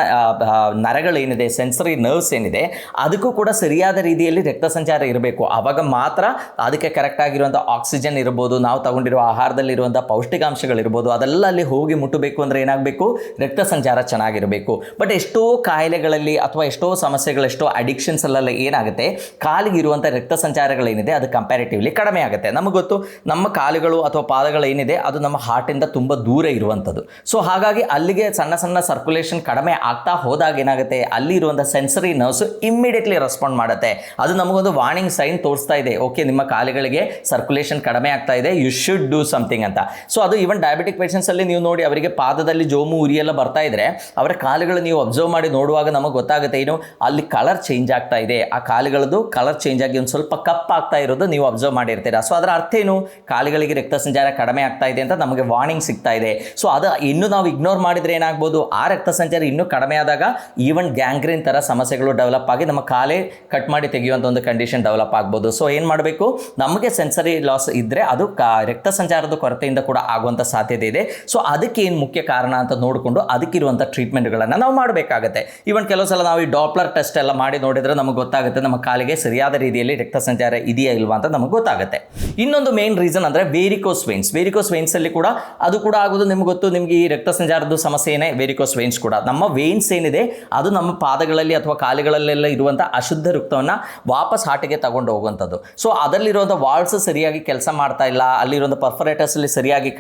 ನರಗಳೇನಿದೆ, ಸೆನ್ಸರಿ ನರ್ವ್ಸ್ ಏನಿದೆ, ಅದಕ್ಕೂ ಕೂಡ ಸರಿಯಾದ ರೀತಿಯಲ್ಲಿ ರಕ್ತ ಸಂಚಾರ ಇರಬೇಕು. ಆವಾಗ ಮಾತ್ರ ಅದಕ್ಕೆ ಕರೆಕ್ಟ್ ಆಗಿರುವಂಥ ಆಕ್ಸಿಜನ್ ಇರ್ಬೋದು, ನಾವು ತಗೊಂಡಿರೋ ಆಹಾರದಲ್ಲಿರುವಂಥ ಪೌಷ್ಟಿಕಾಂಶಗಳಿರ್ಬೋದು, ಅದೆಲ್ಲ ಅಲ್ಲಿ ಹೋಗಿ ಮುಟ್ಟಬೇಕು ಅಂದರೆ ಏನಾಗಬೇಕು, ರಕ್ತ ಸಂಚಾರ ಚೆನ್ನಾಗಿರಬೇಕು. ಬಟ್ ಎಷ್ಟೋ ಕಾಯಿಲೆಗಳಲ್ಲಿ ಅಥವಾ ಎಷ್ಟೋ ಸಮಸ್ಯೆಗಳು, ಎಷ್ಟೋ ಅಡಿಕ್ಷನ್ಸ್ ಅಲ್ಲೆಲ್ಲ ಏನಾಗುತ್ತೆ, ಕಾಲಿಗಿರುವಂಥ ರಕ್ತ ಸಂಚಾರಗಳೇನಿದೆ ಅದು ಕಂಪ್ಯಾರಿಟಿವ್ಲಿ ಕಡಿಮೆ ಆಗುತ್ತೆ. ನಮಗೆ ಗೊತ್ತು, ನಮ್ಮ ಕಾಲುಗಳು ಅಥವಾ ಪಾದಗಳೇನಿದೆ ಅದು ನಮ್ಮ ಹಾರ್ಟಿಂದ ತುಂಬ ದೂರ ಇರುವಂಥದ್ದು. ಸೊ ಹಾಗಾಗಿ ಅಲ್ಲಿಗೆ ಸಣ್ಣ ಸಣ್ಣ ಸರ್ಕ್ಯುಲೇಷನ್ ಕಡಿಮೆ ಆಗ್ತಾ ಹೋದಾಗ ಏನಾಗುತ್ತೆ, ಅಲ್ಲಿ ಇರುವಂಥ ಸೆನ್ಸರಿ ನರ್ವ್ಸ್ ಇಮ್ಮಿಡಿಯೇಟ್ಲಿ ರೆಸ್ಪಾಂಡ್ ಮಾಡುತ್ತೆ. ಅದು ನಮಗೊಂದು ವಾರ್ನಿಂಗ್ ಸೈನ್ ತೋರಿಸ್ತಾ ಇದೆ ಇದೆ, ಓಕೆ ನಿಮ್ಮ ಕಾಲುಗಳಿಗೆ ಸರ್ಕ್ಯುಲೇಷನ್ ಕಡಿಮೆ ಆಗ್ತಾ ಇದೆ, ಯು ಶುಡ್ ಡೂ ಸಮಥಿಂಗ್ ಅಂತ. ಸೊ ಅದು ಈವನ್ ಡಯಾಬಿಟಿಕ್ ಪೇಷಂಟ್ಸಲ್ಲಿ ನೀವು ನೋಡಿ ಅವರಿಗೆ ಪಾದದಲ್ಲಿ ಜೋಮು ಉರಿ ಎಲ್ಲ ಬರ್ತಾ ಇದ್ರೆ ಅವರ ಕಾಲುಗಳು ನೀವು ಅಬ್ಸರ್ವ್ ಮಾಡಿ ನೋಡುವಾಗ ನಮಗೆ ಗೊತ್ತಾಗುತ್ತೆ ಏನು ಅಲ್ಲಿ ಕಲರ್ ಚೇಂಜ್ ಆಗ್ತಾ ಇದೆ, ಆ ಕಾಲುಗಳದ್ದು ಕಲರ್ ಚೇಂಜ್ ಆಗಿ ಒಂದು ಸ್ವಲ್ಪ ಕಪ್ ಆಗ್ತಾ ಇರೋದು ನೀವು ಅಬ್ಸರ್ವ್ ಮಾಡಿರ್ತೀರಾ. ಸೊ ಅದರ ಅರ್ಥ ಏನು, ಕಾಲುಗಳಿಗೆ ರಕ್ತ ಸಂಚಾರ ಕಡಿಮೆ ಆಗ್ತಾ ಇದೆ ಅಂತ ನಮಗೆ ವಾರ್ನಿಂಗ್ ಸಿಗ್ತಾ ಇದೆ. ಸೊ ಅದು ಇನ್ನೂ ನಾವು ಇಗ್ನೋರ್ ಮಾಡಿದ್ರೆ ಏನಾಗ್ಬೋದು, ಆ ರಕ್ತ ಸಂಚಾರ ಇನ್ನೂ ಕಡಿಮೆ ಆದಾಗ ಈವನ್ ಗ್ಯಾಂಗ್ರೀನ್ ಥರ ಸಮಸ್ಯೆಗಳು ಡೆವಲಪ್ ಆಗಿ ನಮ್ಮ ಕಾಲೇ ಕಟ್ ಮಾಡಿ ತೆಗೆಯುವಂಥ ಒಂದು ಕಂಡೀಷನ್ ಡೆವಲಪ್ ಆಗ್ಬೋದು. ಸೊ ಏನು ಮಾಡಬೇಕು, ನಮಗೆ ಸೆನ್ಸರಿ ಲಾಸ್ ಇದ್ದರೆ ಅದು ರಕ್ತ ಸಂಚಾರದ ಕೊರತೆಯಿಂದ ಕೂಡ ಆಗುವಂಥ ಸಾಧ್ಯತೆ ಇದೆ. ಸೊ ಅದಕ್ಕೆ ಏನು ಮುಖ್ಯ ಕಾರಣ ಅಂತ ನೋಡಿಕೊಂಡು ಅದಕ್ಕಿರುವಂಥ ಟ್ರೀಟ್ಮೆಂಟ್ಗಳನ್ನು ನಾವು ಮಾಡಬೇಕಾಗುತ್ತೆ. ಈವನ್ ಕೆಲವು ಸಲ ನಾವು ಈ ಡಾಪ್ಲರ್ ಟೆಸ್ಟ್ ಎಲ್ಲ ಮಾಡಿ ನೋಡಿದರೆ ನಮಗೆ ಗೊತ್ತಾಗುತ್ತೆ ನಮ್ಮ ಕಾಲಿಗೆ ಸರಿಯಾದ ರೀತಿಯಲ್ಲಿ ರಕ್ತ ಸಂಚಾರ ಇದೆಯಾ ಇಲ್ವಾ ಅಂತ ನಮಗೆ ಗೊತ್ತಾಗುತ್ತೆ. ಇನ್ನೊಂದು ಮೇನ್ ರೀಸನ್ ಅಂದರೆ ವೇರಿಕೋಸ್ ವೇನ್ಸ್. ವೇರಿಕೋಸ್ ವೇನ್ಸಲ್ಲಿ ಕೂಡ ಅದು ಕೂಡ ಆಗೋದು ನಿಮ್ಗೆ ಗೊತ್ತು, ನಿಮಗೆ ಈ ರಕ್ತ ಸಂಚಾರದ ಸಮಸ್ಯೆನೇ ವೇರಿಕೋಸ್ ವೇನ್ಸ್ ಕೂಡ. ನಮ್ಮ ವೇನ್ಸ್ ಏನಿದೆ ಅದು ನಮ್ಮ ಪಾದಗಳಲ್ಲಿ ಅಥವಾ ಕಾಲುಗಳಲ್ಲೆಲ್ಲ ಇರುವಂಥ ಅಶುದ್ಧ ರಕ್ತವನ್ನು ವಾಪಸ್ ಹಾರ್ಟಿಗೆ ತಗೊಂಡು ಹೋಗುವಂಥದ್ದು. ಸೊ ಅದರಲ್ಲಿರುವಂಥ ವಾಲ್ಸ್ ಸರಿಯಾಗಿ ಕೆಲಸ ಮಾಡ್ತಾ ಇಲ್ಲ, ಅಲ್ಲಿರುವಂಥ ಪರ್ಫರೇಟರ್ಸಲ್ಲಿ ಸರಿಯಾಗಿ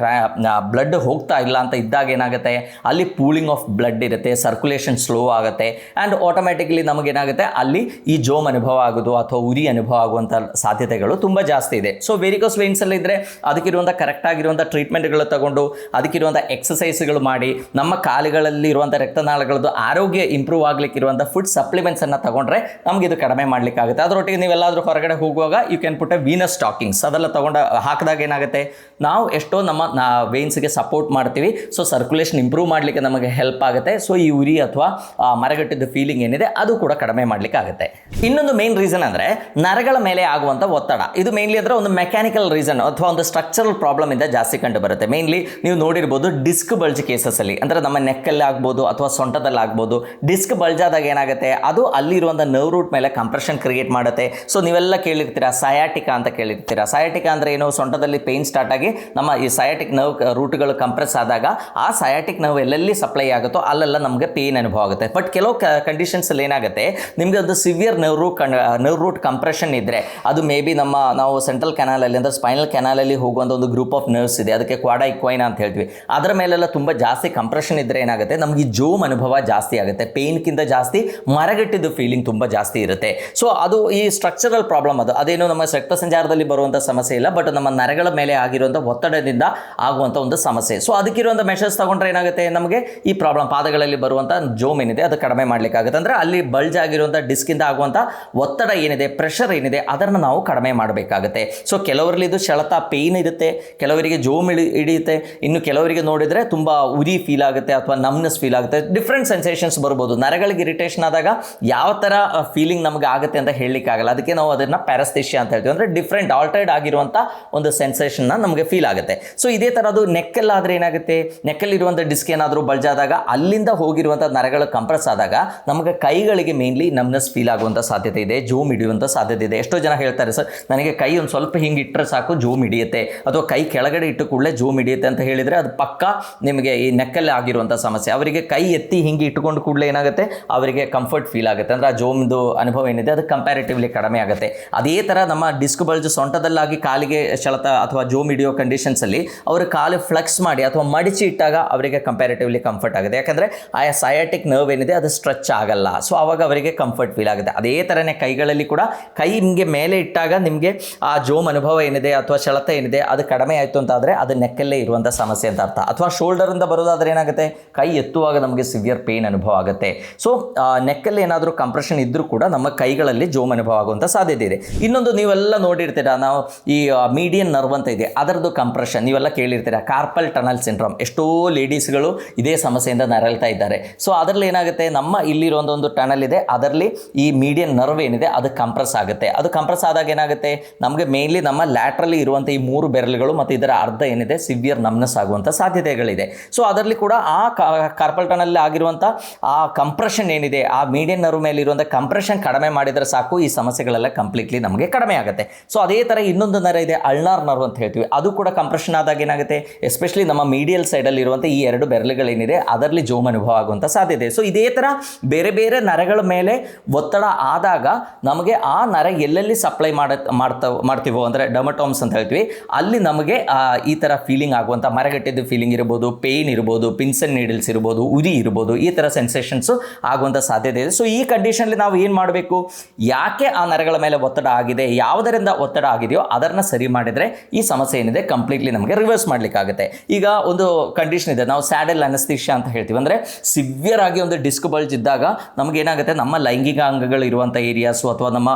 ಬ್ಲಡ್ ಹೋಗ್ತಾ ಇಲ್ಲ ಅಂತ ಇದ್ದಾಗ ಏನಾಗುತ್ತೆ, ಅಲ್ಲಿ ಪೂಲಿಂಗ್ ಆಫ್ ಬ್ಲಡ್ ಇರುತ್ತೆ, ಸರ್ಕ್ಯುಲೇಷನ್ ಸ್ಲೋ ಆಗುತ್ತೆ ಆ್ಯಂಡ್ ಆಟೋಮ್ಯಾಟಿಕಲಿ ನಮಗೇನಾಗುತ್ತೆ ಅಲ್ಲಿ ಈ ಜೋಮ್ ಅನುಭವ ಆಗೋದು ಅಥವಾ ಉರಿ ಅನುಭವ ಆಗುವಂಥ ಸಾಧ್ಯತೆಗಳು ತುಂಬ ಜಾಸ್ತಿ ಇದೆ. ಸೊ ವೇರಿಕೋಸ್ ವೇನ್ಸಲ್ಲಿ ಇದ್ದರೆ ಅದಕ್ಕಿರುವಂಥ ಕರೆಕ್ಟಾಗಿರುವಂಥ ಟ್ರೀಟ್ಮೆಂಟ್ಗಳು ತಗೊಂಡು ಅದಕ್ಕಿರುವಂಥ ಎಕ್ಸಸೈಸ್ಗಳು ಮಾಡಿ ನಮ್ಮ ಕಾಲುಗಳಲ್ಲಿ ಇರುವಂಥ ರಕ್ತನಾಳಗಳದ್ದು ಆರೋಗ್ಯ ಇಂಪ್ರೂವ್ ಆಗಲಿಕ್ಕಿರುವಂಥ ಫುಡ್ ಸಪ್ಲಿಮೆಂಟ್ಸನ್ನು ತಗೊಂಡ್ರೆ ನಮಗೆ ಇದು ಕಡಿಮೆ ಮಾಡಲಿಕ್ಕಾಗುತ್ತೆ. ಅದರೊಟ್ಟಿಗೆ ನೀವೆಲ್ಲಾದರೂ ಹೊರಗಡೆ ಹೋಗುವಾಗ you can put a venous stockings ಅದೆಲ್ಲ ತಗೊಂಡು ಹಾಕಿದಾಗ ಏನಾಗುತ್ತೆ, ನಾವು ಎಷ್ಟೋ ನಮ್ಮ ವೇನ್ಸ್ಗೆ ಸಪೋರ್ಟ್ ಮಾಡ್ತೀವಿ. ಸೊ ಸರ್ಕ್ಯುಲೇಷನ್ ಇಂಪ್ರೂವ್ ಮಾಡಲಿಕ್ಕೆ ನಮಗೆ ಹೆಲ್ಪ್ ಆಗುತ್ತೆ. ಸೊ ಈ ಉರಿ ಅಥವಾ ಮರಗಟ್ಟಿದ್ದ ಫೀಲಿಂಗ್ ಏನಿದೆ ಅದು ಕೂಡ ಕಡಿಮೆ ಮಾಡಲಿಕ್ಕೆ ಆಗುತ್ತೆ. ಇನ್ನೊಂದು ಮೇನ್ ರೀಸನ್ ಅಂದರೆ ನರಗಳ ಮೇಲೆ ಆಗುವಂಥ ಒತ್ತಡ. ಇದು ಮೇನ್ಲಿ ಅಂದರೆ ಒಂದು ಮೆಕ್ಯಾನಿಕಲ್ ರೀಸನ್ ಅಥವಾ ಒಂದು ಸ್ಟ್ರಕ್ಚರಲ್ ಪ್ರಾಬ್ಲಮ್ ಇಂದ ಜಾಸ್ತಿ ಕಂಡು ಬರುತ್ತೆ. ಮೇನ್ಲಿ ನೀವು ನೋಡಿರ್ಬೋದು ಡಿಸ್ಕ್ ಬಲ್ಜ್ ಕೇಸಸ್ಸಲ್ಲಿ, ಅಂದರೆ ನಮ್ಮ ನೆಕ್ಕಲ್ಲಿ ಆಗ್ಬೋದು ಅಥವಾ ಸೊಂಟದಲ್ಲಿ ಆಗ್ಬೋದು. ಡಿಸ್ಕ್ ಬಲ್ಜ್ ಆದಾಗ ಏನಾಗುತ್ತೆ, ಅದು ಅಲ್ಲಿರುವಂಥ ನರ್ವ್ ರೂಟ್ ಮೇಲೆ ಕಂಪ್ರೆಷನ್ ಕ್ರಿಯೇಟ್ ಮಾಡುತ್ತೆ. ಸೊ ನೀವೆಲ್ಲ ಕೇಳಿರ್ತೀರಾ ಸಯಾಟಿಕಾ ಅಂತ ಕೇಳಿರ್ತೀರಾ. ಸಯಾಟಿಕಾ ಅಂದರೆ ಏನು, ಸೊಂಟದಲ್ಲಿ ಪೇನ್ ಸ್ಟಾರ್ಟ್ ಆಗಿ ನಮ್ಮ ಈ ಸಯಾಟಿಕ್ ನರ್ವ್ ರೂಟ್ಗಳು ಕಂಪ್ರೆಸ್ ಆದಾಗ ಆ ಸಯಾಟಿಕ್ ನರ್ವ್ ಎಲ್ಲೆಲ್ಲಿ ಸಪ್ಲೈ ಆಗುತ್ತೋ ಅಲ್ಲೆಲ್ಲ ನಮಗೆ ಪೇನ್ ಅನುಭವ ಆಗುತ್ತೆ. ಬಟ್ ಕೆಲವು ಕಂಡೀಷನ್ಸಲ್ಲಿ ಏನಾಗುತ್ತೆ, ನಿಮಗೆ ಒಂದು ಸಿವಿಯರ್ ನರ್ವ್ ರೂಟ್ ಕಂಪ್ರೆಷನ್ ಇದ್ದರೆ ಅದು ಮೇ ಬಿ ನಾವು ಸೆಂಟ್ರಲ್ ಕ್ಯಾನಲಲ್ಲಿ ಅಂದರೆ ಸ್ಪೈನಲ್ ಕ್ಯಾನಲಲ್ಲಿ ಹೋಗುವಂಥ ಒಂದು ಗ್ರೂಪ್ ಆಫ್ ನರ್ವ್ಸ್ ಇದೆ, ಅದಕ್ಕೆ ಕ್ವಾಡಾ ಇಕ್ವೈನಾ ಅಂತ ಹೇಳ್ತೀವಿ. ಅದರ ಮೇಲೆಲ್ಲ ತುಂಬ ಜಾಸ್ತಿ ಕಂಪ್ರೆಷನ್ ಇದ್ದರೆ ಏನಾಗುತ್ತೆ, ನಮಗೆ ಈ ಜೋಮ್ ಅನುಭವ ಜಾಸ್ತಿ ಆಗುತ್ತೆ. ಪೇನ್ಗಿಂತ ಜಾಸ್ತಿ ಮರಗಟ್ಟಿದ್ದು ಫೀಲಿಂಗ್ ತುಂಬ ಜಾಸ್ತಿ ಇರುತ್ತೆ. ಸೊ ಅದು ಈ ಸ್ಟ್ರಕ್ಚರಲ್ ಪ್ರಾಬ್ಲಮ್, ಅದೇನು ನಮ್ಮ ರಕ್ತ ಸಂಚಾರದಲ್ಲಿ ಬರುವಂಥ ಸಮಸ್ಯೆ ಇಲ್ಲ, ಬಟ್ ನಮ್ಮ ನರಗಳ ಮೇಲೆ ಆಗಿರುವಂಥ ಒತ್ತಡದಿಂದ ಆಗುವಂಥ ಒಂದು ಸಮಸ್ಯೆ. ಸೊ ಅದಕ್ಕಿರುವಂಥ ಮೆಷರ್ಸ್ ತಗೊಂಡ್ರೆ ಏನಾಗುತ್ತೆ, ನಮಗೆ ಈ ಪ್ರಾಬ್ಲಮ್ ಪಾದಗಳಲ್ಲಿ ಬರುವಂಥ ಜೋಮ್ ಏನಿದೆ ಅದು ಕಡಿಮೆ ಮಾಡಲಿಕ್ಕಾಗುತ್ತೆ. ಅಂದರೆ ಅಲ್ಲಿ ಬಲ್ಜ್ ಆಗಿರುವಂಥ ಡಿಸ್ಕಿಂದ ಆಗುವಂಥ ಒತ್ತಡ ಏನಿದೆ, ಪ್ರೆಷರ್ ಏನಿದೆ ಅದನ್ನು ನಾವು ಕಡಿಮೆ ಮಾಡಬೇಕಾಗುತ್ತೆ. ಸೊ ಕೆಲವರಲ್ಲಿ ಇದು ಸೆಳೆತ ಪೇಯ್ನ್ ಇರುತ್ತೆ, ಕೆಲವರಿಗೆ ಜೋಮ್ ಹಿಡಿಯುತ್ತೆ, ಇನ್ನು ಕೆಲವರಿಗೆ ನೋಡಿದರೆ ತುಂಬ ಉರಿ ಫೀಲ್ ಆಗುತ್ತೆ ಅಥವಾ ನಮ್ನೆಸ್ ಫೀಲ್ ಆಗುತ್ತೆ. ಡಿಫ್ರೆಂಟ್ ಸೆನ್ಸೇಷನ್ಸ್ ಬರ್ಬೋದು. ನರಗಳಿಗೆ ಇರಿಟೇಷನ್ ಆದಾಗ ಯಾವ ಥರ ಫೀಲಿಂಗ್ ನಮಗೆ ಆಗುತ್ತೆ ಅಂತ ಹೇಳಲಿಕ್ಕಾಗಲ್ಲ. ಅದಕ್ಕೆ ನಾವು ಅದನ್ನು ಪ್ಯಾರಸ್ಥೇಷಿಯಾ ಅಂತ ಹೇಳ್ತೀವಿ. ಅಂದರೆ ಡಿಫ್ರೆಂಟ್ ಆಲ್ಟರ್ಡ್ ಆಗಿರುವಂಥ ಒಂದು ಸೆನ್ಸೇಷನ್ನ ನಮಗೆ ಫೀಲ್ ಆಗುತ್ತೆ. ಸೊ ಇದೇ ಥರ ಅದು ನೆಕ್ಕಲ್ಲಾದರೆ ಏನಾಗುತ್ತೆ, ನೆಕ್ಕಲ್ಲಿರುವಂಥ ಡಿಸ್ಕ್ ಏನಾದರೂ ಬಲ್ಜಾದಾಗ ಅಲ್ಲಿಂದ ಹೋಗಿರುವಂಥ ನರಗಳು ಕಂಪ್ರೆಸ್ ಆದಾಗ ನಮಗೆ ಕೈಗಳಿಗೆ ಮೇನ್ಲಿ ನಮ್ನೆಸ್ ಫೀಲ್ ಆಗುವಂಥ ಸಾಧ್ಯತೆ ಇದೆ, ಜೋಮ್ ಹಿಡಿಯುವಂಥ ಸಾಧ್ಯತೆ ಇದೆ. ಎಷ್ಟೋ ಜನ ಹೇಳ್ತಾರೆ, ಸರ್ ನನಗೆ ಕೈ ಒಂದು ಸ್ವಲ್ಪ ಹಿಂಗೆ ಇಟ್ಟರೆ ಸಾಕು ಜೋಮ್ ಹಿಡಿಯುತ್ತೆ, ಅಥವಾ ಕೈ ಕೆಳಗಡೆ ಇಟ್ಟು ಕೂಡಲೇ ಜೋಮ್ ಹಿಡಿಯುತ್ತೆ ಅಂತ ಹೇಳಿದರೆ ಅದು ಪಕ್ಕ ನಿಮಗೆ ಈ ನೆಕ್ಕಲ್ಲಿ ಆಗಿರುವಂಥ ಸಮಸ್ಯೆ. ಅವರಿಗೆ ಕೈ ಎತ್ತಿ ಹಿಂಗೆ ಇಟ್ಟುಕೊಂಡು ಕೂಡಲೇ ಏನಾಗುತ್ತೆ, ಅವರಿಗೆ ಕಂಫರ್ಟ್ ಫೀಲ್ ಆಗುತ್ತೆ. ಅಂದರೆ ಆ ಜೋಮ್ದು ಅನುಭವ ಏನಿದೆ ಅದು ಕಂಪ್ಯಾರಿಟಿವ್ಲಿ ಕಡಿಮೆ ಆಗುತ್ತೆ. ಅದೇ ಥರ ನಮ್ಮ ಡಿಸ್ಕ್ ಬಲ್ಜ್ ಸೊಂಟದಲ್ಲಾಗಿ ಕಾಲಿಗೆ ಸೆಳೆತ ಅಥವಾ ಜೋಮ್ ಹಿಡಿಯೋ ಕಂಡೀಷನ್ಸಲ್ಲಿ ಅವರು ಕಾಲು ಫ್ಲೆಕ್ಸ್ ಮಾಡಿ ಅಥವಾ ಮಡಿಚಿ ಇಟ್ಟಾಗ ಅವರಿಗೆ ಕಂಪ್ಯಾರಿಟಿವ್ಲಿ ಕಂಫರ್ಟ್ ಆಗುತ್ತೆ. ಯಾಕಂದರೆ ಆ ಸಯಾಟಿಕ್ ನರ್ವ್ ಏನಿದೆ ಅದು ಸ್ಟ್ರೆಚ್ ಆಗಲ್ಲ. ಸೊ ಆವಾಗ ಅವರಿಗೆ ಕಂಫರ್ಟ್ ಫೀಲ್ ಆಗುತ್ತೆ. ಅದೇ ಥರನೇ ಕೈಗಳಲ್ಲಿ ಕೂಡ ಕೈ ಹಿಂಗೆ ಮೇಲೆ ಇಟ್ಟಾಗ ನಿಮಗೆ ಆ ಜೋಮ್ ಅನುಭವ ಏನಿದೆ ಅಥವಾ ಸೆಳೆತ ಏನಿದೆ ಅದು ಕಡಿಮೆ ಆಯಿತು ಅಂತ ಆದರೆ ಅದು ನೆಕ್ಕಲ್ಲೇ ಇರುವಂಥ ಸಮಸ್ಯೆ ಅಂತ ಅರ್ಥ. ಅಥವಾ ಶೋಲ್ಡರಿಂದ ಬರೋದಾದ್ರೆ ಏನಾಗುತ್ತೆ, ಕೈ ಎತ್ತುವಾಗ ನಮಗೆ ಸಿವಿಯರ್ ಪೇನ್ ಅನುಭವ ಆಗುತ್ತೆ. ಸೊ ನೆಕ್ಕಲ್ಲಿ ಏನಾದರೂ ಕಂಪ್ರೆಷನ್ ಇದ್ದರೂ ಕೂಡ ನಮ್ಮ ಕೈಗಳಲ್ಲಿ ಜೋಮ್ ಅನುಭವ ಆಗುವಂಥ ಸಾಧ್ಯತೆ ಇದೆ. ಇನ್ನೊಂದು ನೀವೆಲ್ಲ ನೋಡಿರ್ತೀರ, ನಾವು ಈ ಮೀಡಿಯನ್ ನರ್ವ್ ಅಂತ ಇದೆ ಅದರದ್ದು ಕಂಪ್ರೆಷನ್ ನೀವೆಲ್ಲ ಕೇಳಿರ್ತೀರ, ಕಾರ್ಪಲ್ ಟನಲ್ ಸಿಂಡ್ರೋಮ್. ಎಷ್ಟೋ ಲೇಡೀಸ್ಗಳು ಇದೇ ಸಮಸ್ಯೆಯಿಂದ ನರಳ್ತಾ ಇದ್ದಾರೆ. ಸೊ ಅದರಲ್ಲಿ ಏನಾಗುತ್ತೆ, ನಮ್ಮ ಇಲ್ಲಿರೋ ಒಂದು ಟನಲ್ ಇದೆ, ಅದರಲ್ಲಿ ಈ ಮೀಡಿಯನ್ ನರ್ವ್ ಏನಿದೆ ಅದು ಕಂಪ್ರೆಸ್ ಆಗುತ್ತೆ. ಅದು ಕಂಪ್ರೆಸ್ ಆದಾಗ ಏನಾಗುತ್ತೆ, ನಮಗೆ ಮೇನ್ಲಿ ನಮ್ಮ ಲ್ಯಾಟ್ರಲ್ಲಿ ಇರುವಂಥ ಈ 3 ಬೆರಳುಗಳು ಮತ್ತು ಇದರ ಅರ್ಧ ಏನಿದೆ ಸಿವಿಯರ್ ನಮ್ನೆಸ್ ಆಗುವಂಥ ಸಾಧ್ಯತೆಗಳಿದೆ. ಸೊ ಅದರಲ್ಲಿ ಕೂಡ ಆ ಕಾರ್ಪಲ್ ಟನಲ್ ಆಗಿರುವಂಥ ಆ ಕಂಪ್ರೆಷನ್ ಏನಿದೆ, ಆ ಮೀಡಿಯನ್ ನರ್ವ್ ಮೇಲೆ ಇರುವಂಥ ಕಂಪ್ರೆಷನ್ ಕಡಿಮೆ ಮಾಡಿದರೆ ಸಾಕು ಈ ಸಮಸ್ಯೆಗಳೆಲ್ಲ ಕಂಪ್ಲೀಟ್ಲಿ ನಮಗೆ ಕಡಿಮೆ ಆಗುತ್ತೆ. ಸೊ ಅದೇ ಥರ ಇನ್ನೊಂದು ನರ ಇದೆ, ಅಲ್ನಾರ್ ನರ್ವ್ ಅಂತ ಹೇಳ್ತೀವಿ. ಅದು ಕೂಡ ಕಂಪ್ರೆಷನ್ ಆದಾಗ ಏನಾಗುತ್ತೆ, ಎಸ್ಪೆಷಲಿ ನಮ್ಮ ಮೀಡಿಯಲ್ ಸೈಡಲ್ಲಿ ಇರುವಂಥ ಈ 2 ಬೆರಳುಗಳೇನಿದೆ ಅದರಲ್ಲಿ ಜೋಮ್ ಅನುಭವ ಆಗುವಂಥ ಸಾಧ್ಯತೆ. ಸೊ ಇದೇ ಥರ ಬೇರೆ ಬೇರೆ ನರಗಳ ಮೇಲೆ ಒತ್ತಡ ಆದಾಗ ನಮಗೆ ಆ ನರ ಎಲ್ಲೆಲ್ಲಿ ಸಪ್ಲೈ ಮಾಡ್ತೀವೋ, ಅಂದರೆ ಡರ್ಮಟೋಮ್ಸ್ ಅಂತ ಹೇಳ್ತೀವಿ, ಅಲ್ಲಿ ನಮಗೆ ಈ ಥರ ಫೀಲಿಂಗ್ ಆಗುವಂಥ ಮರಗಟ್ಟಿದ್ದು ಫೀಲಿಂಗ್ ಇರ್ಬೋದು, ಪೇಯ್ನ್ ಇರ್ಬೋದು, ಪಿನ್ಸನ್ ನೀಡಲ್ಸ್ ಇರ್ಬೋದು, ಉರಿ ಇರ್ಬೋದು, ಈ ಥರ ಸೆನ್ಸೇಷನ್ಸು ಆಗುವಂಥ ಸಾಧ್ಯತೆ ಇದೆ. ಸೊ ಈ ಕಂಡೀಷನಲ್ಲಿ ನಾವು ಏನು ಮಾಡಬೇಕು, ಯಾಕೆ ಆ ನರಗಳ ಮೇಲೆ ಒತ್ತಡ ಆಗಿದೆ, ಯಾವುದರಿಂದ ಒತ್ತಡ ಆಗಿದೆಯೋ ಅದನ್ನು ಸರಿ ಮಾಡಿದರೆ ಈ ಸಮಸ್ಯೆ ಏನಿದೆ ಕಂಪ್ಲೀಟ್ಲಿ ನಮಗೆ ರಿವರ್ಸ್ ಮಾಡಲಿಕ್ಕಾಗುತ್ತೆ. ಈಗ ಒಂದು ಕಂಡೀಷನ್ ಇದೆ, ನಾವು ಸ್ಯಾಡಲ್ ಅನಸ್ಥೀಷಿಯಾ ಅಂತ ಹೇಳ್ತೀವಿ. ಅಂದರೆ ಸಿವಿಯರ್ ಆಗಿ ಒಂದು ಡಿಸ್ಕ್ ಬಲ್ಜ್ ಇದ್ದಾಗ ನಮಗೇನಾಗುತ್ತೆ, ನಮ್ಮ ಲೈಂಗಿಕ ಅಂಗಗಳು ಇರುವಂಥ ಏರಿಯಾಸು ಅಥವಾ ನಮ್ಮ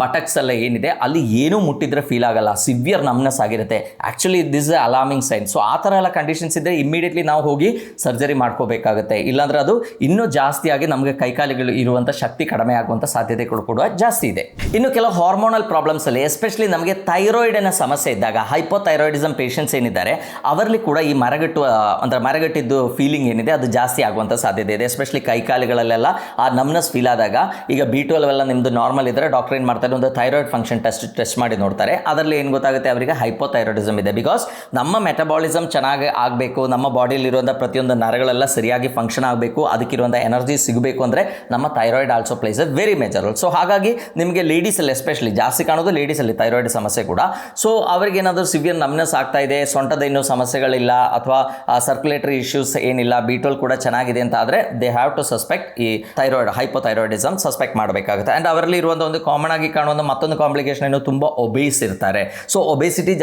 ಬಟಕ್ಸ್ ಎಲ್ಲ ಏನಿದೆ ಅಲ್ಲಿ ಏನೂ ಮುಟ್ಟಿದ್ರೆ ಫೀಲ್ ಆಗಲ್ಲ, ಸಿವಿಯರ್ ನಮ್ನೆಸ್ ಆಗಿರುತ್ತೆ. Actually this is alarming sign. So ಆ ಥರ ಎಲ್ಲ ಕಂಡೀಷನ್ಸ್ ಇದ್ದರೆ ಇಮ್ಮಿಡಿಯೇಟ್ಲಿ ನಾವು ಹೋಗಿ ಸರ್ಜರಿ ಮಾಡ್ಕೋಬೇಕಾಗುತ್ತೆ. ಇಲ್ಲಾಂದ್ರೆ ಅದು ಇನ್ನೂ ಜಾಸ್ತಿ ಆಗಿ ನಮಗೆ ಕೈಕಾಲಿಗಳು ಇರುವಂಥ ಶಕ್ತಿ ಕಡಿಮೆ ಆಗುವಂಥ ಸಾಧ್ಯತೆಗಳು ಕೂಡ ಜಾಸ್ತಿ ಇದೆ. ಇನ್ನು ಕೆಲವು ಹಾರ್ಮೋನಲ್ ಪ್ರಾಬ್ಲಮ್ಸಲ್ಲಿ ಎಸ್ಪೆಷಲಿ ನಮಗೆ ಥೈರಾಯ್ಡಿನ ಸಮಸ್ಯೆ ಇದ್ದಾಗ, ಹೈಪೋಥೈರಾಯ್ಡಿಸಮ್ ಪೇಷಂಟ್ಸ್ ಏನಿದ್ದಾರೆ ಅವರಲ್ಲಿ ಕೂಡ ಈ ಮರಗಟ್ಟಿದ್ದು ಫೀಲಿಂಗ್ ಏನಿದೆ ಅದು ಜಾಸ್ತಿ ಆಗುವಂಥ ಸಾಧ್ಯತೆ ಇದೆ. ಎಸ್ಪೆಷಲಿ ಕೈಕಾಲುಗಳಲ್ಲೆಲ್ಲ ಆ ನಮ್ನೆಸ್ ಫೀಲ್ ಆದಾಗ, ಈಗ B12 ಎಲ್ಲ ನಿಮ್ಮದು ನಾರ್ಮಲ್ ಇದ್ದರೆ ಡಾಕ್ಟರ್ ಏನು ಮಾಡ್ತಾರೆ, ಒಂದು ಥೈರಾಯ್ಡ್ ಫಂಕ್ಷನ್ ಟೆಸ್ಟ್ ಮಾಡಿ ನೋಡ್ತಾರೆ. ಅದರಲ್ಲಿ ಏನು ಗೊತ್ತಾಗುತ್ತೆ, ಅವರಿಗೆ ಹೈಪೋಥೈರಾಯ್ಡಿಸಮ್ ಇದೆ. ಬಿಕಾಸ್ ನಮ್ಮ ಮೆಟಬಾಲಿಸಮ್ ಚೆನ್ನಾಗಿ ಆಗಬೇಕು, ನಮ್ಮ ಬಾಡಿಯಲ್ಲಿರುವಂಥ ಪ್ರತಿಯೊಂದು ನರಗಳೆಲ್ಲ ಸರಿಯಾಗಿ ಫಂಕ್ಷನ್ ಆಗಬೇಕು, ಅದಕ್ಕಿರುವಂಥ ಎನರ್ಜಿ ಸಿಗಬೇಕು ಅಂದರೆ ನಮ್ಮ thyroid also place A very major role. So ಹಾಗಾಗಿ ನಿಮಗೆ ಲೇಡೀಸಲ್ಲಿ ಎಸ್ಪೆಷಲಿ ಜಾಸ್ತಿ ಕಾಣೋದು ಲೇಡೀಸಲ್ಲಿ ಥೈರಾಯ್ಡ್ ಸಮಸ್ಯೆ ಕೂಡ. ಸೊ ಅವ್ರಿಗೇನಾದರೂ ಸಿವಿಯರ್ ನಮ್ನೆಸ್ ಆಗ್ತಾ ಇದೆ, ಸೊಂಟದ ಇನ್ನೂ ಸಮಸ್ಯೆಗಳಿಲ್ಲ ಅಥವಾ ಸರ್ಕ್ಯುಲೇಟರಿ ಇಶ್ಯೂಸ್ ಏನಿಲ್ಲ, B12 ಕೂಡ ಚೆನ್ನಾಗಿದೆ ಅಂತ ಆದರೆ ದೇ ಹ್ಯಾವ್ ಟು ಸಸ್ಪೆಕ್ಟ್ ಈ ಹೈಪೋಥೈರಾಯ್ಡಿಸಮ್ ಸಸ್ಪೆಕ್ಟ್ ಮಾಡಬೇಕಾಗುತ್ತೆ. ಆ್ಯಂಡ್ ಅವರಲ್ಲಿ ಇರುವಂಥ ಒಂದು ಕಾಮನ್ ಆಗಿ ಕಾಣುವಂಥ ಮತ್ತೊಂದು ಕಾಂಪ್ಲಿಕೇಶನ್ ಏನು, ತುಂಬ ಒಬೇಸ್ ಇರ್ತಾರೆ. ಸೊ ಒಬೇಸಿಟಿ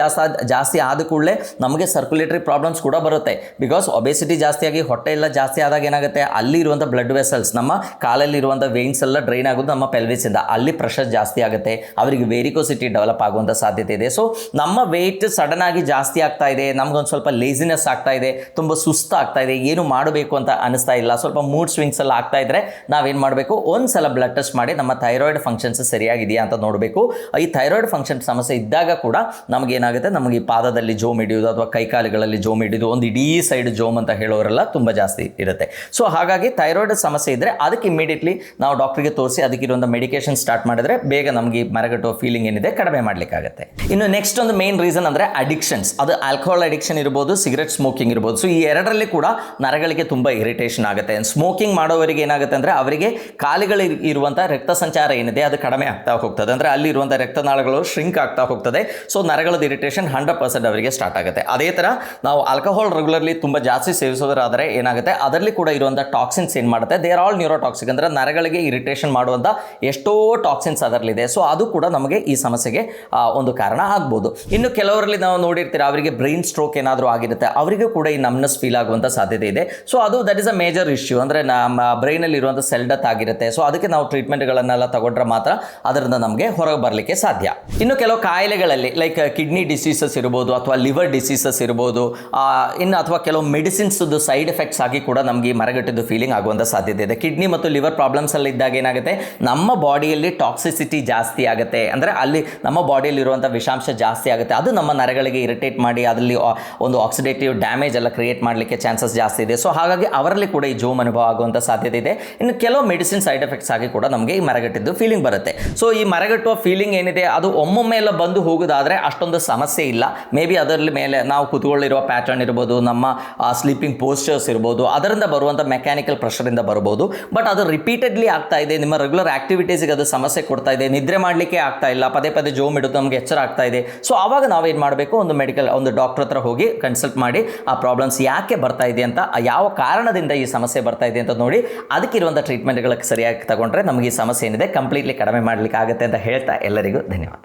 ಜಾಸ್ತಿ ಆದ ಕೂಡಲೇ ನಮಗೆ ಸರ್ಕ್ಯುಲೇಟರಿ ಪ್ರಾಬ್ಲಮ್ಸ್ ಕೂಡ ಬರುತ್ತೆ. ಬಿಕಾಸ್ ಒಬೇಸಿಟಿ ಜಾಸ್ತಿಯಾಗಿ ಹೊಟ್ಟೆ ಎಲ್ಲ ಜಾಸ್ತಿ ಆದಾಗ ಏನಾಗುತ್ತೆ, ಅಲ್ಲಿ ಇರುವಂಥ ಬ್ಲಡ್ ವೆಸಲ್ಸ್, ನಮ್ಮ ಕಾಲಲ್ಲಿ ಇರುವಂಥ ವೇನ್ಸ್ ಎಲ್ಲ ಡ್ರೈನ್ ಆಗೋದು ನಮ್ಮ ಪೆಲ್ವಿಸಿಂದ, ಅಲ್ಲಿ ಪ್ರೆಷರ್ ಜಾಸ್ತಿ ಆಗುತ್ತೆ, ಅವರಿಗೆ ವೇರಿಕೋಸಿಟಿ ಡೆವಲಪ್ ಆಗುವಂಥ ಸಾಧ್ಯತೆ ಇದೆ. ಸೊ ನಮ್ಮ ವೆಯ್ಟ್ ಸಡನ್ ಆಗಿ ಜಾಸ್ತಿ ಆಗ್ತಾ ಇದೆ, ನಮ್ಗೊಂದು ಸ್ವಲ್ಪ ಲೇಸಿನೆಸ್ ಆಗ್ತಾ ಇದೆ, ತುಂಬ ಸುಸ್ತು ಆಗ್ತಾ ಇದೆ, ಏನು ಮಾಡಬೇಕು ಅಂತ ಅನಿಸ್ತಾ ಇಲ್ಲ, ಸ್ವಲ್ಪ ಮೂಡ್ ಸ್ವಿಂಗ್ಸ್ ಎಲ್ಲ ಆಗ್ತಾ ಇದ್ರೆ ನಾವೇನು ಮಾಡಬೇಕು, ಒಂದ್ಸಲ ಬ್ಲಡ್ ಟೆಸ್ಟ್ ಮಾಡಿ ನಮ್ಮ ಥೈರಾಯ್ಡ್ ಫಂಕ್ಷನ್ಸ್ ಸರಿಯಾಗಿದೆಯಾ ಅಂತ ನೋಡಬೇಕು. ಈ ಥೈರಾಯ್ಡ್ ಫಂಕ್ಷನ್ ಸಮಸ್ಯೆ ಇದ್ದಾಗ ಕೂಡ ನಮಗೇನಾಗುತ್ತೆ, ನಮಗೆ ಈ ಪಾದದಲ್ಲಿ ಜೋಮ್ ಹಿಡಿಯೋದು ಅಥವಾ ಕೈಕಾಲುಗಳಲ್ಲಿ ಜೋಮ್ ಹಿಡಿಯೋದು, ಒಂದು ಇಡೀ ಸೈಡ್ ಜೋಮ್ ಅಂತ ಹೇಳೋರೆಲ್ಲ ತುಂಬ ಜಾಸ್ತಿ ಇರುತ್ತೆ. ಸೊ ಹಾಗಾಗಿ ಥೈರಾಯ್ಡ್ ಸಮಸ್ಯೆ ಇದ್ದರೆ ಅದಕ್ಕೆ ಇಮಿಡಿಯೇಟ್ಲಿ ನಾವು ಡಾಕ್ಟ್ರಿಗೆ ತೋರಿಸಿ ಅದಕ್ಕಿರುವಂಥ ಮೆಡಿಕೇಶನ್ ಸ್ಟಾರ್ಟ್ ಮಾಡಿದ್ರೆ ಬೇಗ ನಮಗೆ ಮರಗಟ್ಟುವ ಫೀಲಿಂಗ್ ಏನಿದೆ ಕಡಿಮೆ ಮಾಡಲಿಕ್ಕಾಗುತ್ತೆ. ಇನ್ನು ನೆಕ್ಸ್ಟ್ ಒಂದು ಮೇನ್ ರೀಸನ್ ಅಂದರೆ ಅಡಿಕ್ಷನ್ಸ್. ಅದು ಆಲ್ಕೋಹಾಲ್ ಅಡಿಕ್ಷನ್ ಇರ್ಬೋದು, ಸಿಗರೆಟ್ ಸ್ಮೋಕಿಂಗ್ ಇರ್ಬೋದು. ಸೊ ಈ ಎರಡರಲ್ಲಿ ಕೂಡ ನರಗಳಿಗೆ ತುಂಬ ಇರಿಟೇಷನ್ ಆಗುತ್ತೆ. ಸ್ಮೋಕಿಂಗ್ ಮಾಡೋವರಿಗೆ ಏನಾಗುತ್ತೆ ಅಂದರೆ ಅವರಿಗೆ ಕಾಲುಗಳಿಗೆ ಇರುವಂಥ ರಕ್ತ ಸಂಚಾರ ಏನಿದೆ ಅದು ಕಡಿಮೆ ಆಗ್ತಾ ಹೋಗ್ತದೆ, ಅಂದರೆ ಅಲ್ಲಿರುವಂಥ ರಕ್ತನಾಳಗಳು ಶ್ರಿಂಕ್ ಆಗ್ತಾ ಹೋಗ್ತದೆ. ಸೊ ನರಗಳದ ಇರಿಟೇಷನ್ 100% ಅವರಿಗೆ ಸ್ಟಾರ್ಟ್ ಆಗುತ್ತೆ. ಅದೇ ಥರ ನಾವು ಆಲ್ಕೋಹಾಲ್ ರೆಗ್ಯುಲರ್ಲಿ ತುಂಬ ಜಾಸ್ತಿ ಸೇವಿಸೋದಾದರೆ ಏನಾಗುತ್ತೆ, ಅದರಲ್ಲಿ ಕೂಡ ಇರುವಂಥ ಟಾಕ್ಸಿನ್ಸ್ ಏನು ಮಾಡುತ್ತೆ, ದೇ ಆರ್ ಆಲ್ ನ್ಯೂರೋಟಾಕ್ಸಿಕ್, ಅಂದರೆ ನರಗಳಿಗೆ ಇರಿಟೇಷನ್ ಮಾಡುವಂಥ ಎಷ್ಟೋ ಟಾಕ್ಸಿನ್ಸ್ ಅದರಲ್ಲಿದೆ. ಸೊ ಅದು ಕೂಡ ನಮಗೆ ಈ ಸಮಸ್ಯೆಗೆ ಒಂದು ಕಾರಣ ಆಗ್ಬೋದು. ಇನ್ನು ಕೆಲವರಲ್ಲಿ ನಾವು ನೋಡಿರ್ತೀರ, ಅವರಿಗೆ ಬ್ರೈನ್ ಸ್ಟ್ರೋಕ್ ಏನಾದರೂ ಆಗಿರುತ್ತೆ, ಅವರಿಗೂ ಕೂಡ ಈ ನಮ್ನೆಸ್ ಫೀಲ್ ಆಗುವಂಥ ಸಾಧ್ಯತೆ ಇದೆ. ಸೊ ಅದು that is a major issue, ಅಂದರೆ ನಮ್ಮ ಬ್ರೈನಲ್ಲಿ ಇರುವಂಥ ಸೆಲ್ ಡೆತ್ ಆಗಿರುತ್ತೆ. ಸೊ ಅದಕ್ಕೆ ನಾವು ಟ್ರೀಟ್ಮೆಂಟ್ಗಳನ್ನೆಲ್ಲ ತಗೊಂಡ್ರೆ ಮಾತ್ರ ಅದರಿಂದ ನಮಗೆ ಹೊರಗೆ ಬರಲಿಕ್ಕೆ ಸಾಧ್ಯ. ಇನ್ನು ಕೆಲವು ಕಾಯಿಲೆಗಳಲ್ಲಿ ಲೈಕ್ ಕಿಡ್ನಿ ಡಿಸೀಸಸ್ ಇರ್ಬೋದು ಅಥವಾ ಲಿವರ್ ಡಿಸೀಸಸ್ ಇರ್ಬೋದು, ಇನ್ನು ಅಥವಾ ಕೆಲವು ಮೆಡಿಸಿನ್ಸ್ದು ಸೈಡ್ ಎಫೆಕ್ಟ್ಸ್ ಆಗಿ ಕೂಡ ನಮಗೆ ಈ ಮರಗಟ್ಟಿದ್ದು ಫೀಲಿಂಗ್ ಆಗುವಂಥ ಸಾಧ್ಯತೆ ಇದೆ. ಕಿಡ್ನಿ ಮತ್ತು ಲಿವರ್ ಪ್ರಾಬ್ಲಮ್ಸಲ್ಲಿ ಇದ್ದಾಗ ಏನಾಗುತ್ತೆ, ನಮ್ಮ ಬಾಡಿಯಲ್ಲಿ ಟಾಕ್ಸಿಸಿಟಿ ಜಾಸ್ತಿ ಆಗುತ್ತೆ, ಅಂದರೆ ಅಲ್ಲಿ ನಮ್ಮ ಬಾಡಿಯಲ್ಲಿ ಇರುವಂಥ ವಿಷಾಂಶ ಜಾಸ್ತಿ ಆಗುತ್ತೆ. ಅದು ನಮ್ಮ ನರಗಳಿಗೆ ಇರಿಟೇಟ್ ಮಾಡಿ ಅದರಲ್ಲಿ ಒಂದು ಆಕ್ಸಿಡೇಟಿವ್ ಡ್ಯಾಮೇಜ್ ಎಲ್ಲ ಕ್ರಿಯೇಟ್ ಮಾಡಲಿಕ್ಕೆ ಚಾನ್ಸಸ್ ಜಾಸ್ತಿ ಇದೆ. ಸೊ ಹಾಗಾಗಿ ಅವರಲ್ಲಿ ಕೂಡ ಈ ಜೋಮ್ ಅನುಭವ ಆಗುವಂಥ ಸಾಧ್ಯತೆ ಇದೆ. ಇನ್ನು ಕೆಲವು ಮೆಡಿಸಿನ್ ಸೈಡ್ ಎಫೆಕ್ಟ್ಸ್ ಆಗಿ ಕೂಡ ನಮಗೆ ಈ ಮರಗಟ್ಟಿದ್ದು ಫೀಲಿಂಗ್ ಬರುತ್ತೆ. ಸೊ ಈ ಮರಗಟ್ಟುವ ಫೀಲಿಂಗ್ ಏನಿದೆ ಅದು ಒಮ್ಮೊಮ್ಮೆ ಎಲ್ಲ ಬಂದು ಹೋಗೋದಾದರೆ ಅಷ್ಟೊಂದು ಸಮಸ್ಯೆ ಇಲ್ಲ. ಮೇ ಬಿ ಅದರಲ್ಲಿ ಮೇಲೆ ನಾವು ಕೂತ್ಕೊಳ್ಳಿರುವ ಪ್ಯಾಟರ್ನ್ ಇರ್ಬೋದು, ನಮ್ಮ ಸ್ಲೀಪಿಂಗ್ ಪೋಸ್ಚರ್ಸ್ ಇರ್ಬೋದು, ಅದರಿಂದ ಬರುವಂಥ ಮೆಕ್ಯಾನಿಕಲ್ ಪ್ರೆಷರಿಂದ ಬರ್ಬೋದು. ಬಟ್ ಅದು ರಿಪೀಟೆಡ್ಲಿ ಆಗ್ತಾ ಇದೆ, ನಿಮ್ಮ ರೆಗ್ಯುಲರ್ ಆಕ್ಟಿವಿಟೀಸಿಗೆ ಅದು ಸಮಸ್ಯೆ ಕೊಡ್ತಾ ಇದೆ, ನಿದ್ರೆ ಮಾಡಲಿಕ್ಕೆ ಆಗ್ತಾ ಇಲ್ಲ, ಪದೇ ಪದೇ ಜೋಮ್ ಇಡೋದು ನಮಗೆ ಎಚ್ಚರ ಆಗ್ತಾ ಇದೆ. ಸೊ ಆವಾಗ ನಾವೇನು ಮಾಡಬೇಕು, ಒಂದು ಡಾಕ್ಟರ್ ಹತ್ರ ಹೋಗಿ ಕನ್ಸಲ್ಟ್ ಮಾಡಿ ಆ ಪ್ರಾಬ್ಲಮ್ಸ್ ಯಾಕೆ ಬರ್ತಾ ಇದೆ ಅಂತ, ಯಾವ ಕಾರಣದಿಂದ ಈ ಸಮಸ್ಯೆ ಬರ್ತಾ ಇದೆ ಅಂತ ನೋಡಿ ಅದಕ್ಕಿರುವಂಥ ಟ್ರೀಟ್ಮೆಂಟ್ಗಳಿಗೆ ಸರಿಯಾಗಿ ತಗೊಂಡ್ರೆ ನಮಗೆ ಈ ಸಮಸ್ಯೆ ಏನಿದೆ ಕಂಪ್ಲೀಟ್ಲಿ ಕಡಿಮೆ ಮಾಡಲಿಕ್ಕೆ ಆಗುತ್ತೆ ಅಂತ ಹೇಳ್ತಾ ಎಲ್ಲರಿಗೂ ಧನ್ಯವಾದ.